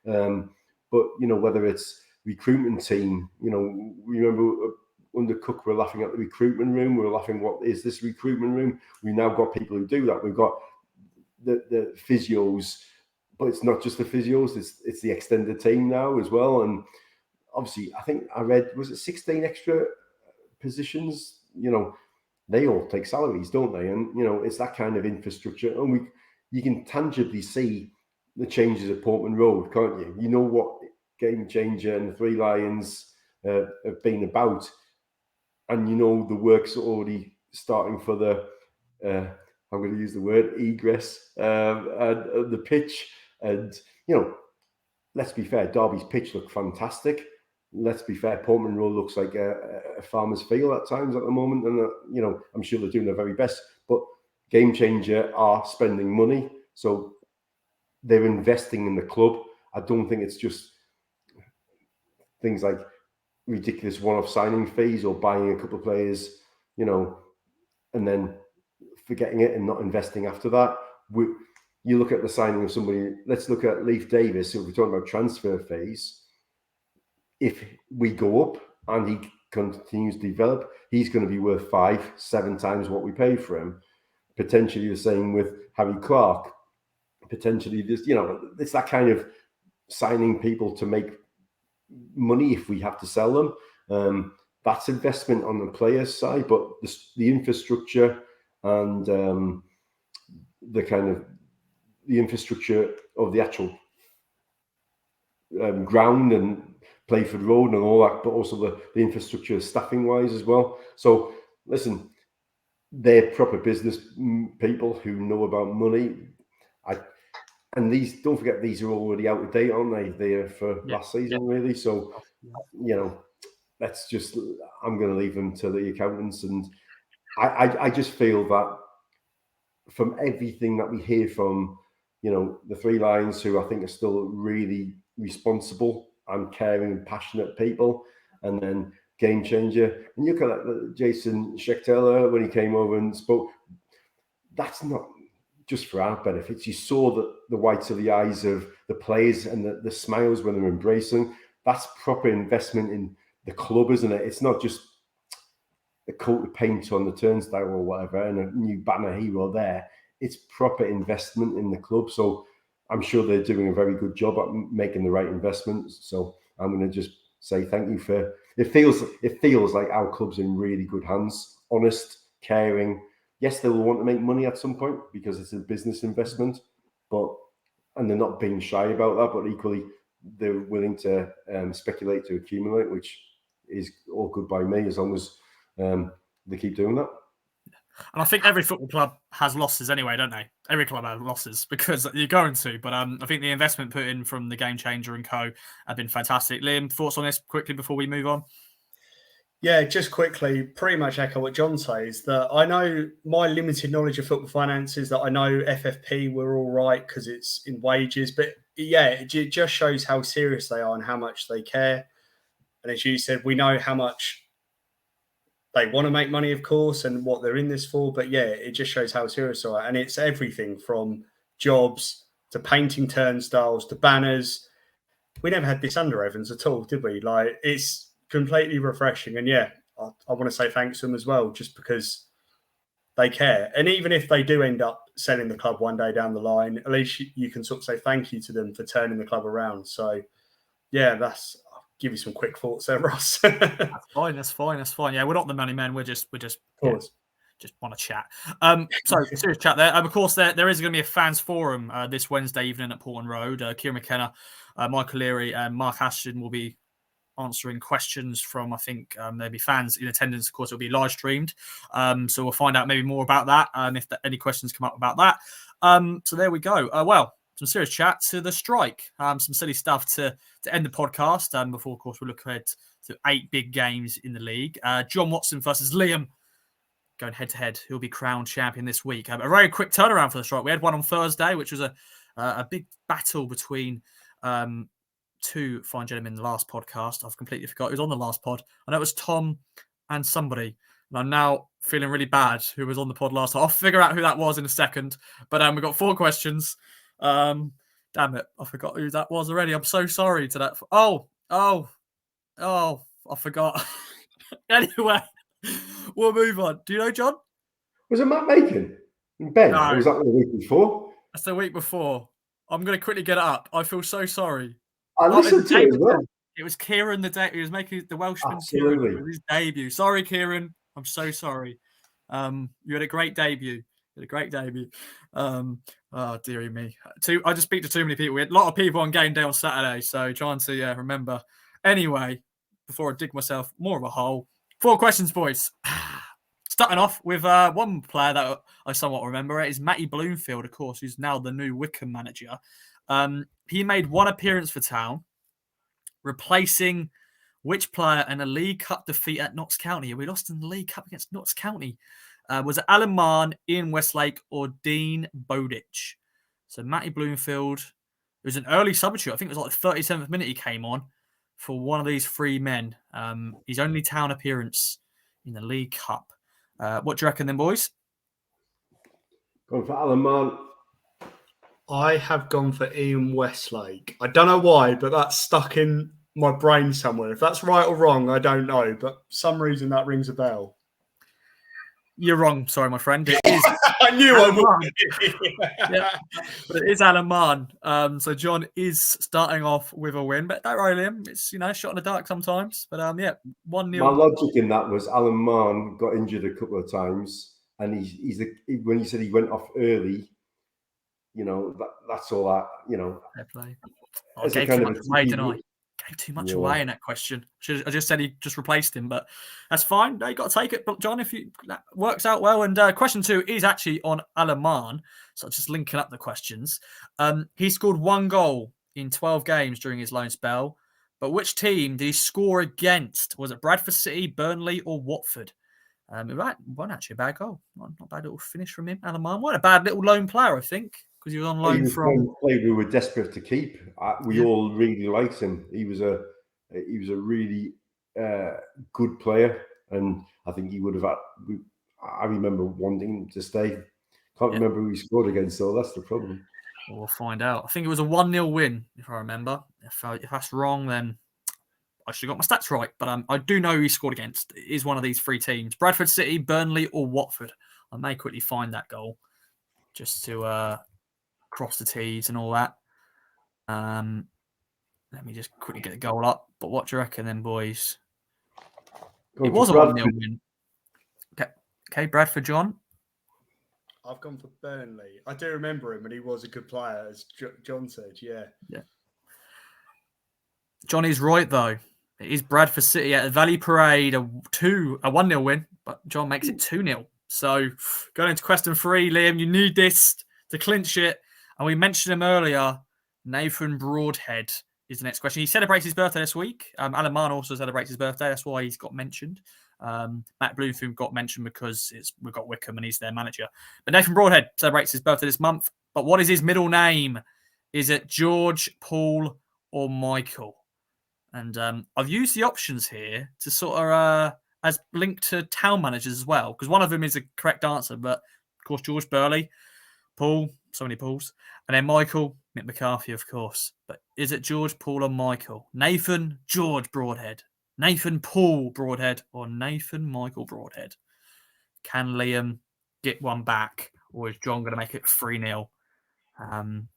But whether it's recruitment team, remember under Cook we're laughing at the recruitment room. We're laughing, what is this recruitment room? We've now got people who do that. We've got the physios, but it's not just the physios. It's the extended team now as well. And obviously, I think I read, was it 16 extra positions? They all take salaries, don't they? And it's that kind of infrastructure, and you can tangibly see the changes at Portman Road, can't you? You know what Game Changer and the Three Lions have been about, and the work's already starting for the I'm going to use the word egress and the pitch. And let's be fair, Derby's pitch looked fantastic. Let's be fair, Portman Road looks like a farmer's field at times at the moment, and I'm sure they're doing their very best. But Game Changer are spending money, so they're investing in the club. I don't think it's just things like ridiculous one-off signing fees or buying a couple of players, and then forgetting it and not investing after that. You look at the signing of somebody. Let's look at Leif Davis. If we're talking about transfer fees, if we go up and he continues to develop, he's going to be worth 5-7 times what we paid for him. Potentially the same with Harry Clark. Potentially this, it's that kind of signing people to make money if we have to sell them. That's investment on the players' side, but the infrastructure and the infrastructure of the actual ground and Playford Road and all that, but also the infrastructure staffing wise as well. So listen, they're proper business people who know about money. And these, don't forget, these are already out of date, aren't they? They're for last season, really. So, let's just, I'm going to leave them to the accountants. And I just feel that from everything that we hear from, the Three Lions, who I think are still really responsible and caring and passionate people, and then Game Changer. And you look at Jason Schechteler when he came over and spoke. That's not just for our benefits. You saw the whites of the eyes of the players and the smiles when they're embracing. That's proper investment in the club, isn't it? It's not just a coat of paint on the turnstile or whatever and a new banner hero there. It's proper investment in the club. So I'm sure they're doing a very good job at making the right investments. So I'm going to just say thank you for. It feels like our club's in really good hands. Honest, caring. Yes, they will want to make money at some point because it's a business investment, and they're not being shy about that. But equally, they're willing to speculate to accumulate, which is all good by me as long as they keep doing that. And I think every football club has losses anyway, don't they? Every club has losses because you're going to. But I think the investment put in from the Game Changer and co have been fantastic. Liam, thoughts on this quickly before we move on? Yeah, just quickly, pretty much echo what John says, that I know my limited knowledge of football finances, that I know FFP were all right because it's in wages. But yeah, it just shows how serious they are and how much they care. And as you said, we know how much they want to make money, of course, and what they're in this for. But yeah, it just shows how serious they are. And it's everything from jobs to painting turnstiles to banners. We never had this under Evans at all, did we? Like, it's completely refreshing. And yeah, I want to say thanks to them as well, just because they care. And even if they do end up selling the club one day down the line, at least you can sort of say thank you to them for turning the club around. So, yeah, I'll give you some quick thoughts there, Ross. That's fine. That's fine. That's fine. Yeah, we're not the money men. We're just just want to chat. So serious chat there. Of course, there is going to be a fans forum this Wednesday evening at Portland Road. Kieran McKenna, Michael Leary, and Mark Ashton will be answering questions from, I think, there'll be fans in attendance. Of course, it'll be live streamed. So we'll find out maybe more about that if any questions come up about that. So there we go. Well, some serious chat to the strike. Some silly stuff to end the podcast. Before, of course, we'll look ahead to 8 big games in the league. John Watson versus Liam going head-to-head. He'll be crowned champion this week. A very quick turnaround for the strike. We had one on Thursday, which was a big battle between 2 fine gentlemen in the last podcast. I've completely forgot. It was on the last pod. I know it was Tom and somebody. And I'm now feeling really bad who was on the pod last time. I'll figure out who that was in a second. But we've got 4 questions. Damn it. I forgot who that was already. I'm so sorry to that. Oh, I forgot. Anyway, we'll move on. Do you know, John? Was it Matt Macon? Ben? No. Or was that the week before? That's the week before. I'm going to quickly get it up. I feel so sorry. I listened to it as well. It was Kieran he was making the Welshman. Absolutely. Kieran, his debut. Sorry, Kieran. I'm so sorry. You had a great debut. Oh, dearie me. I just speak to too many people. We had a lot of people on game day on Saturday, so trying to remember. Anyway, before I dig myself more of a hole, 4 questions, boys. Starting off with one player that I somewhat remember. It is Matty Bloomfield, of course, who's now the new Wycombe manager. He made 1 appearance for Town, replacing which player in a League Cup defeat at Notts County? We lost in the League Cup against Notts County. Was it Alan Marn, Ian Westlake, or Dean Bowditch? So Matty Bloomfield, it was an early substitute. I think it was like the 37th minute he came on for one of these 3 men. His only Town appearance in the League Cup. What do you reckon then, boys? Going for Alan Marn. I have gone for Ian Westlake. I don't know why, but that's stuck in my brain somewhere. If that's right or wrong, I don't know. But for some reason that rings a bell. You're wrong. Sorry, my friend. It is. I knew I would. Yeah, but it is Alan Marn. So John is starting off with a win, but don't worry, Liam. It's shot in the dark sometimes. But 1-0. My logic in that was Alan Marn got injured a couple of times, and when he said he went off early, that's all that. Fair play. I gave too much away, didn't I? Gave too much away in that question. I just said he just replaced him, but that's fine. No, you got to take it, but John, if that works out well. And question 2 is actually on Alan Marn, so just linking up the questions. He scored 1 goal in 12 games during his loan spell, but which team did he score against? Was it Bradford City, Burnley, or Watford? Wasn't actually a bad goal. Not a bad little finish from him, Alan Marn. What a bad little loan player, I think. Because he was on loan from. Player we were desperate to keep. We all really liked him. He was a really good player, and I think he would have. I remember wanting him to stay. Can't remember who he scored against, though. That's the problem. We'll find out. I think it was a 1-0 win, if I remember. If that's wrong, then I should have got my stats right. But I do know who he scored against. It is one of these 3 teams: Bradford City, Burnley, or Watford. I may quickly find that goal just to. Cross the T's and all that. Let me just quickly get the goal up. But what do you reckon then, boys? It was a 1-0 win. Okay, Bradford, John. I've gone for Burnley. I do remember him, and he was a good player, as John said. Yeah. John is right, though. It is Bradford City at the Valley Parade, a 1-0 win, but John makes it 2-0. So going into question 3, Liam, you need this to clinch it. And we mentioned him earlier, Nathan Broadhead is the next question. He celebrates his birthday this week. Alan Marn also celebrates his birthday. That's why he's got mentioned. Matt Bloomfield got mentioned because we've got Wycombe and he's their manager. But Nathan Broadhead celebrates his birthday this month. But what is his middle name? Is it George, Paul, or Michael? And I've used the options here to sort of as linked to Town managers as well, because one of them is a correct answer. But of course, George Burley, Paul. So many Pauls. And then Michael, Mick McCarthy, of course. But is it George, Paul, or Michael? Nathan, George Broadhead. Nathan, Paul Broadhead. Or Nathan, Michael Broadhead. Can Liam get one back, or is John going to make it 3-0? That'd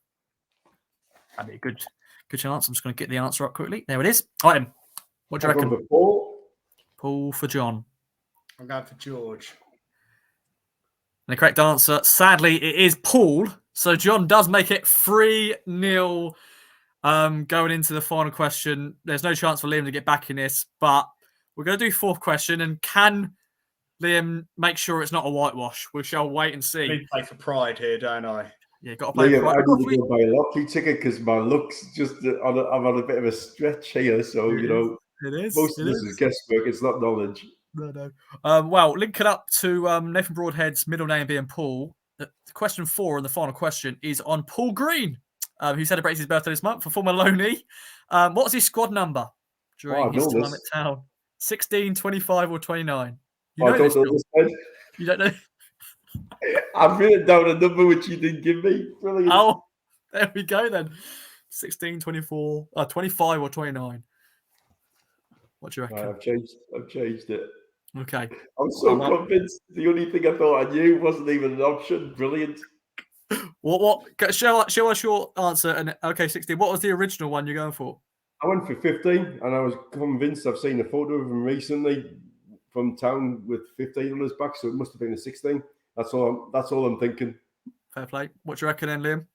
be a good chance. I'm just going to get the answer up quickly. There it is. All right, then. What do you reckon? Number 4. Paul for John. I'm going for George. And the correct answer, sadly, it is Paul. So John does make it 3-0 going into the final question. There's no chance for Liam to get back in this, but we're going to do fourth question. And can Liam make sure it's not a whitewash? We shall wait and see. I need to play for pride here, don't I? Yeah, got to play Liam, for pride. I need to go buy a lottery ticket because my luck's just I'm on a bit of a stretch here. So, It is. Most of this is guesswork. It's not knowledge. No. Well, linking up to Nathan Broadhead's middle name being Paul, question 4 and the final question is on Paul Green, who celebrates his birthday this month, for former Loney. What's his squad number during his time at Town? 16, 25 or 29? You know this, you don't know? I've written down a number which you didn't give me. Brilliant. Oh, there we go then. 16, 24, 25 or 29? What do you reckon? I've changed it. Okay. I'm so convinced. The only thing I thought I knew wasn't even an option. Brilliant. What? Show us your answer. And okay, 16. What was the original one you're going for? I went for 15, and I was convinced. I've seen a photo of him recently from Town with 15 on his back, so it must have been a 16. That's all I'm thinking. Fair play. What do you reckon then, Liam?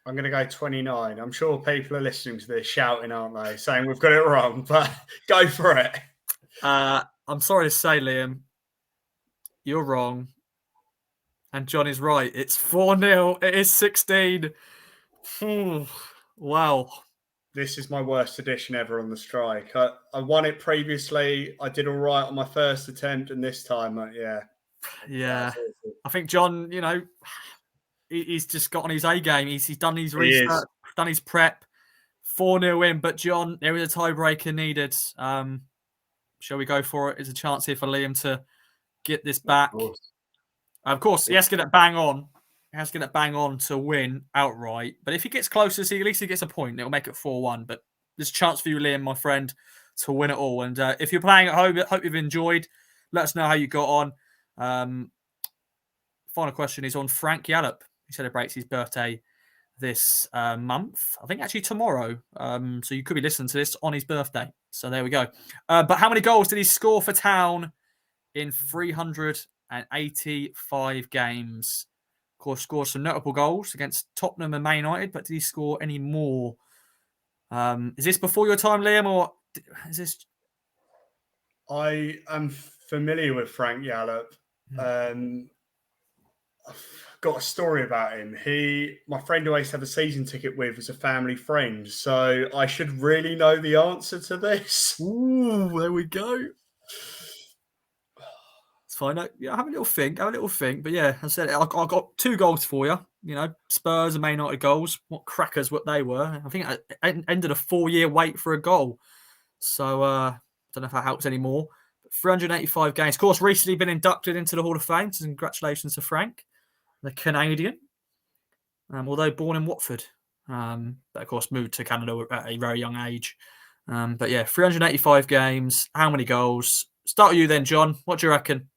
I'm going to go 29. I'm sure people are listening to this shouting, aren't they? Saying we've got it wrong, but go for it. I'm sorry to say, Liam, you're wrong. And John is right. It's 4-0. It is 16. Wow. This is my worst edition ever on the strike. I won it previously. I did all right on my first attempt, and this time, yeah. Yeah. I think John, he's just got on his A game. He's done his research, done his prep. 4-0 win. But John, there is a tiebreaker needed. Shall we go for it? There's a chance here for Liam to get this back. Of course, he has to get it bang on. He has to get it bang on to win outright. But if he gets closer, at least he gets a point. It'll make it 4-1. But there's a chance for you, Liam, my friend, to win it all. And if you're playing at home, I hope you've enjoyed. Let us know how you got on. Final question is on Frank Yallop. He celebrates his birthday this month. I think actually tomorrow. So you could be listening to this on his birthday. So there we go. But how many goals did he score for Town in 385 games? Of course, scored some notable goals against Tottenham and Man United, but did he score any more? Is this before your time, Liam, or is this? I am familiar with Frank Yallop. I've got a story about him. My friend who I used to have a season ticket with was a family friend, so I should really know the answer to this. Ooh, there we go. It's fine. Yeah, have a little think. But yeah, I said I got 2 goals for you. Spurs and Man United goals. What crackers what they were. I think I ended a 4-year wait for a goal. So I don't know if that helps anymore. But 385 games. Of course, recently been inducted into the Hall of Fame. So congratulations to Frank, the Canadian. Although born in Watford. But of course moved to Canada at a very young age. But yeah, 385 games. How many goals? Start with you then, John. What do you reckon?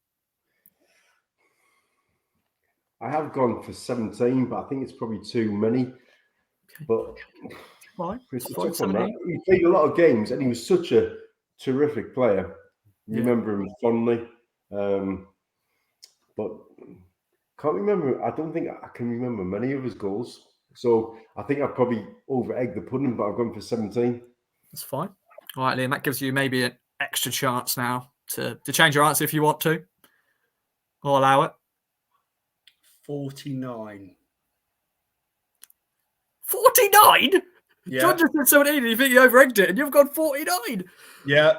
I have gone for 17, but I think it's probably too many. Okay. But he played a lot of games, and he was such a terrific player. You remember him fondly. But can't remember. I don't think I can remember many of his goals. So I think I've probably over-egged the pudding, but I've gone for 17. That's fine. All right, Liam, that gives you maybe an extra chance now to change your answer if you want to. I'll allow it. 49. 49? Yeah. John just said 17 and you think you over-egged it and you've gone 49. Yeah,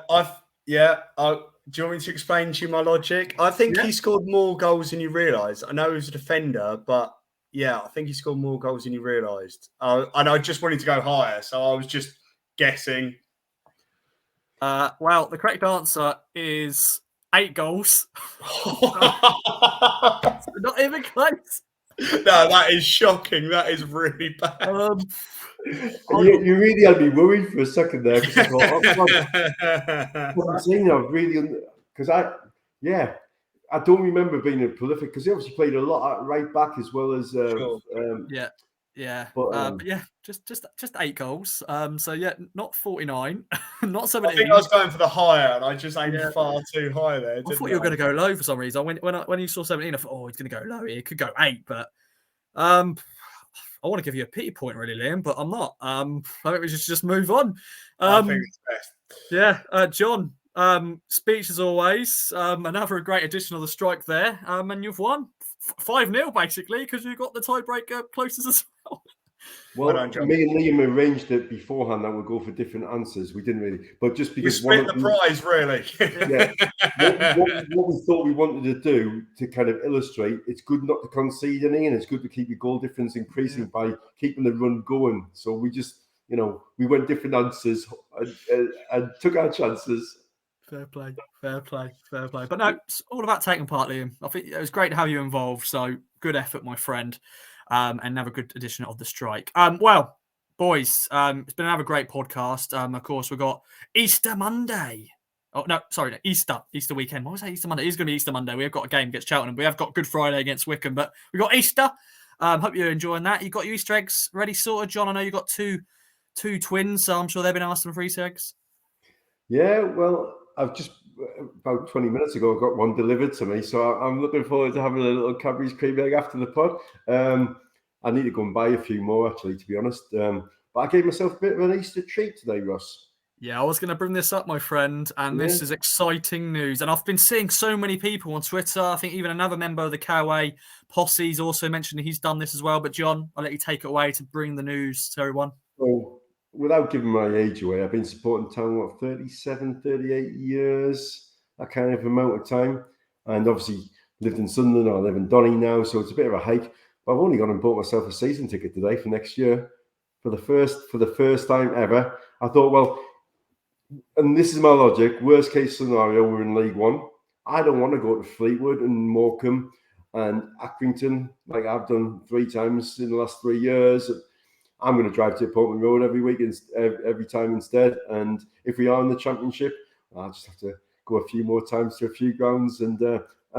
do you want me to explain to you my logic? I think he scored more goals than you realise. I know he was a defender, but yeah, I think he scored more goals than you realised. And I just wanted to go higher, so I was just guessing. Well, the correct answer is 8 goals. Not even close. No, that is shocking. That is really bad. You really had me worried for a second there because I thought, I'm saying I really because I I don't remember being a prolific because he obviously played a lot at right back as well as. Sure. But yeah, just 8 goals. So yeah, not 49, not I 17. think I was going for the higher, and I just aimed Yeah. far too high there. I thought you were going to go low for some reason. When you saw 17, I thought, oh, he's going to go low here. He could go 8, but I want to give you a pity point, really, Liam, but I'm not. I think we should just move on. I think it's best. Yeah, John. Speech as always. Another great addition of the strike there. And you've won 5-0 basically because you got the tiebreaker closest as well. Well, me and Liam arranged it beforehand that we'd go for different answers. We didn't really, but just because we split the prize, really. What we thought we wanted to do to kind of illustrate, it's good not to concede any, and it's good to keep your goal difference increasing by keeping the run going. So we just, we went different answers and took our chances. Fair play. But no, it's all about taking part, Liam. I think it was great to have you involved. So good effort, my friend. And another good edition of the strike. Well, boys, it's been another great podcast. Of course, we've got Easter Monday. Oh no, sorry, Easter weekend. What was that? Easter Monday. It's going to be Easter Monday. We have got a game against Cheltenham. We have got Good Friday against Wickham, but we got Easter. Hope you're enjoying that. You got your Easter eggs ready, sorted, John. I know you got two twins, so I'm sure they've been asking for Easter eggs. Yeah, well, I've just about 20 minutes ago, I got one delivered to me. So I'm looking forward to having a little Cadbury's cream egg after the pod. I need to go and buy a few more, actually, to be honest. But I gave myself a bit of an Easter treat today, Ross. Yeah, I was going to bring this up, my friend, and this is exciting news. And I've been seeing so many people on Twitter. I think even another member of the KOA posse's also mentioned he's done this as well. But John, I'll let you take it away to bring the news to everyone. Well, without giving my age away, I've been supporting Town, 37, 38 years, that kind of amount of time. And obviously lived in Sunderland, I live in Donny now, so it's a bit of a hike. But I've only gone and bought myself a season ticket today for next year. For the first time ever. I thought, well, and this is my logic, worst case scenario, we're in League One. I don't want to go to Fleetwood and Morecambe and Accrington like I've done 3 times in the last 3 years. I'm going to drive to Portman Road every time instead. And if we are in the Championship, I'll just have to go a few more times to a few grounds and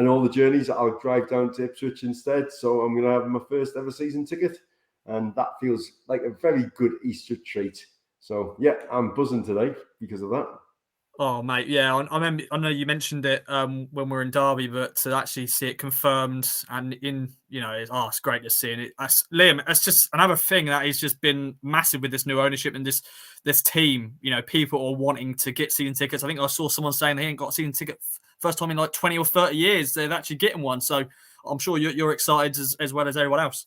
all the journeys. I'll drive down to Ipswich instead. So I'm going to have my first ever season ticket. And that feels like a very good Easter treat. So, yeah, I'm buzzing today because of that. Oh, mate, yeah. I know you mentioned it when we were in Derby, but to actually see it confirmed and it's great to see. And Liam, it's just another thing that has just been massive with this new ownership and this team. People are wanting to get season tickets. I think I saw someone saying they ain't got a season ticket first time in like 20 or 30 years. They're actually getting one. So I'm sure you're excited as well as everyone else.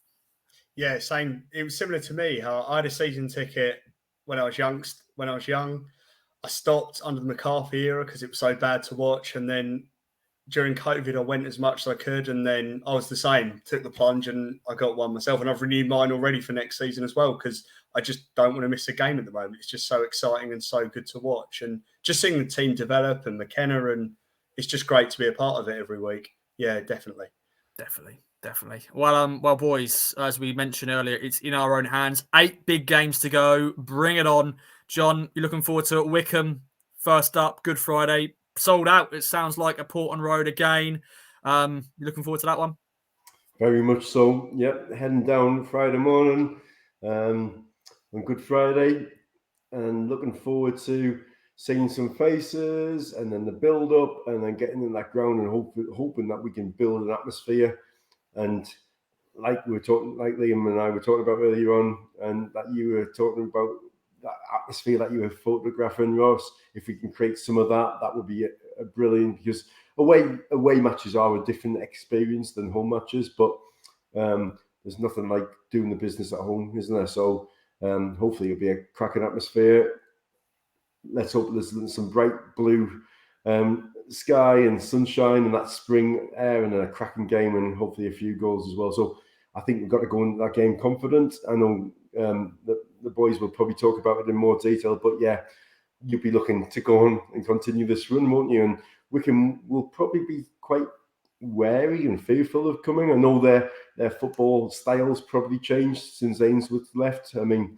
Yeah, same. It was similar to me. I had a season ticket when I was young. I stopped under the McCarthy era because it was so bad to watch. And then during COVID, I went as much as I could. And then I was the same, took the plunge and I got one myself. And I've renewed mine already for next season as well because I just don't want to miss a game at the moment. It's just so exciting and so good to watch. And just seeing the team develop and McKenna, and it's just great to be a part of it every week. Yeah, definitely. Definitely. Well, boys, as we mentioned earlier, it's in our own hands. 8 big games to go. Bring it on. John, you're looking forward to it. Wickham, first up, Good Friday. Sold out, it sounds like, at Portman Road again. You looking forward to that one? Very much so. Yep, heading down Friday morning on Good Friday and looking forward to seeing some faces and then the build-up and then getting in that ground and hoping that we can build an atmosphere. And like Liam and I were talking about earlier on, and that you were talking about that atmosphere that you were photographing, Ross, if we can create some of that, that would be a brilliant, because away matches are a different experience than home matches, but there's nothing like doing the business at home, isn't there? So hopefully it'll be a cracking atmosphere. Let's hope there's some bright blue sky and sunshine and that spring air and a cracking game and hopefully a few goals as well. So I think we've got to go into that game confident. I know the boys will probably talk about it in more detail, but yeah, you'll be looking to go on and continue this run, won't you? And Wickham will probably be quite wary and fearful of coming. I know their football styles probably changed since Ainsworth left. I mean,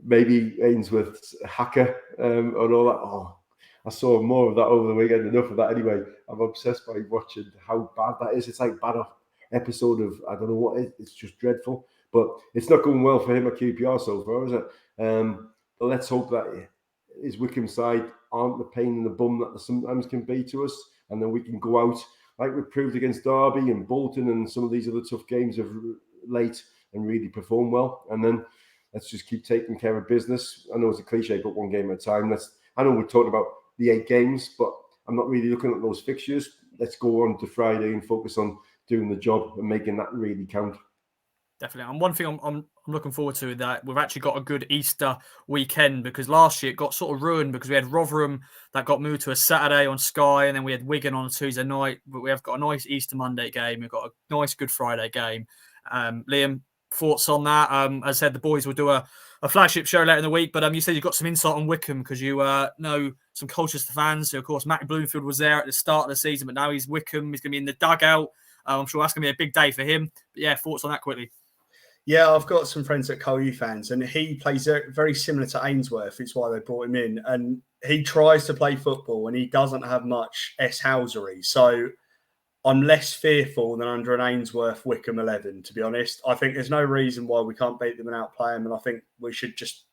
maybe Ainsworth's hacker and all that. Oh, I saw more of that over the weekend. Enough of that anyway. I'm obsessed by watching how bad that is. It's like bad episode of, I don't know what it is. It's just dreadful. But it's not going well for him at QPR so far, is it? But let's hope that his Wycombe side aren't the pain in the bum that they sometimes can be to us, and then we can go out like we proved against Derby and Bolton and some of these other tough games of late and really perform well. And then let's just keep taking care of business. I know it's a cliche, but one game at a time. I know we're talking about the 8 games, but I'm not really looking at those fixtures. Let's go on to Friday and focus on doing the job and making that really count. Definitely. And one thing I'm looking forward to is that we've actually got a good Easter weekend, because last year it got sort of ruined because we had Rotherham that got moved to a Saturday on Sky, and then we had Wigan on a Tuesday night. But we have got a nice Easter Monday game. We've got a nice Good Friday game. Liam, thoughts on that? As I said, the boys will do a flagship show later in the week, but you said you've got some insight on Wycombe because you know some Colchester fans. So, of course, Matt Bloomfield was there at the start of the season, but now he's Wycombe. He's going to be in the dugout. I'm sure that's going to be a big day for him. But yeah, thoughts on that quickly? Yeah, I've got some friends at KOA Fans, and he plays very similar to Ainsworth. It's why they brought him in. And he tries to play football, and he doesn't have much S-housery. So I'm less fearful than under an Ainsworth Wycombe 11, to be honest. I think there's no reason why we can't beat them and outplay them. And I think we should just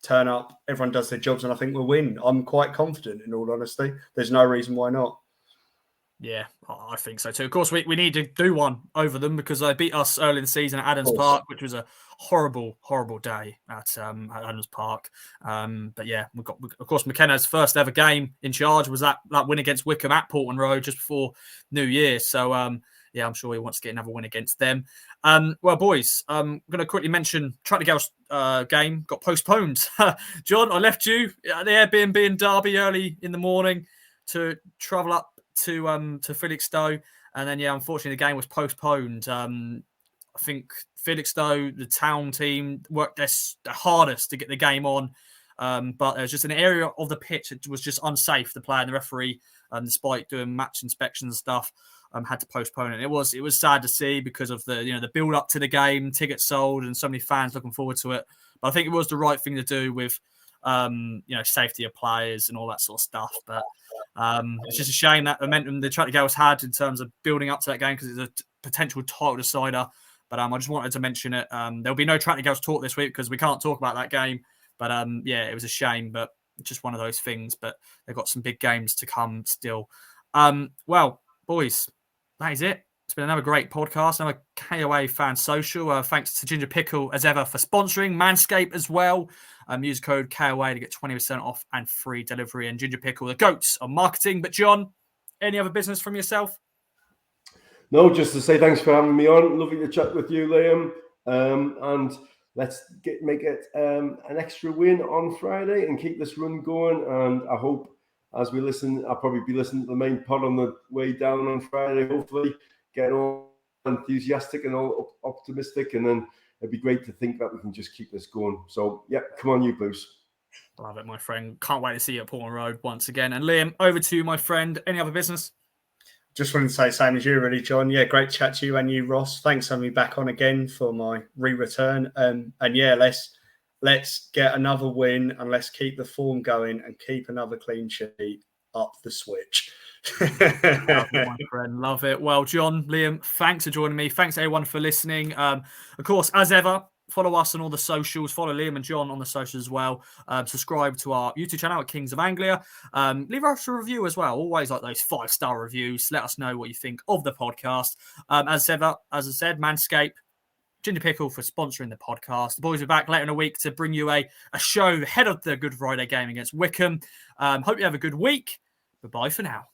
turn up. Everyone does their jobs, and I think we'll win. I'm quite confident, in all honesty. There's no reason why not. Yeah, I think so too. Of course, we need to do one over them because they beat us early in the season at Adams Park, which was a horrible, horrible day at Adams Park. But yeah, of course, McKenna's first ever game in charge was that win against Wycombe at Portman Road just before New Year. So yeah, I'm sure he wants to get another win against them. Well, boys, I'm going to quickly mention Track the Gals game got postponed. John, I left you at the Airbnb in Derby early in the morning to travel up to Felixstowe, and then unfortunately the game was postponed. I think Felixstowe, the town team, worked their hardest to get the game on, but there was just an area of the pitch that was just unsafe to play, and the referee, despite doing match inspection and stuff, had to postpone it. It was sad to see because of the build up to the game, tickets sold, and so many fans looking forward to it. But I think it was the right thing to do with safety of players and all that sort of stuff. But it's just a shame that momentum the Track the Gals had in terms of building up to that game because it's a potential title decider. But I just wanted to mention it. There'll be no Track the Gals talk this week because we can't talk about that game. But yeah, it was a shame, but just one of those things. But they've got some big games to come still. Well, boys, that is it. It's been another great podcast, another KOA Fans Social. Thanks to Ginger Pickle, as ever, for sponsoring. Manscaped as well. Use code KOA to get 20% off and free delivery. And Ginger Pickle, the goats on marketing. But John, any other business from yourself? No, just to say thanks for having me on. Lovely to chat with you, Liam. And let's make it an extra win on Friday and keep this run going. And I hope as we listen, I'll probably be listening to the main pod on the way down on Friday, hopefully. Getting all enthusiastic and all optimistic, and then it'd be great to think that we can just keep this going. So, yeah, come on, you Blues. Love it, my friend. Can't wait to see you at Portman Road once again. And Liam, over to you, my friend. Any other business? Just wanted to say same as you, really, John. Yeah, great chat to you and you, Ross. Thanks for having me back on again for my re-return. And yeah, let's get another win and let's keep the form going and keep another clean sheet up the switch. Love it, my friend. Love it. Well, John, Liam, thanks for joining me. Thanks everyone for listening. Of course, as ever, follow us on all the socials. Follow Liam and John on the socials as well. Subscribe to our YouTube channel at Kings of Anglia. Leave us a review as well. Always like those 5-star reviews. Let us know what you think of the podcast. As I said, Manscaped, Ginger Pickle for sponsoring the podcast. The boys are back later in the week to bring you a show ahead of the Good Friday game against Wycombe. Hope you have a good week. Bye for now.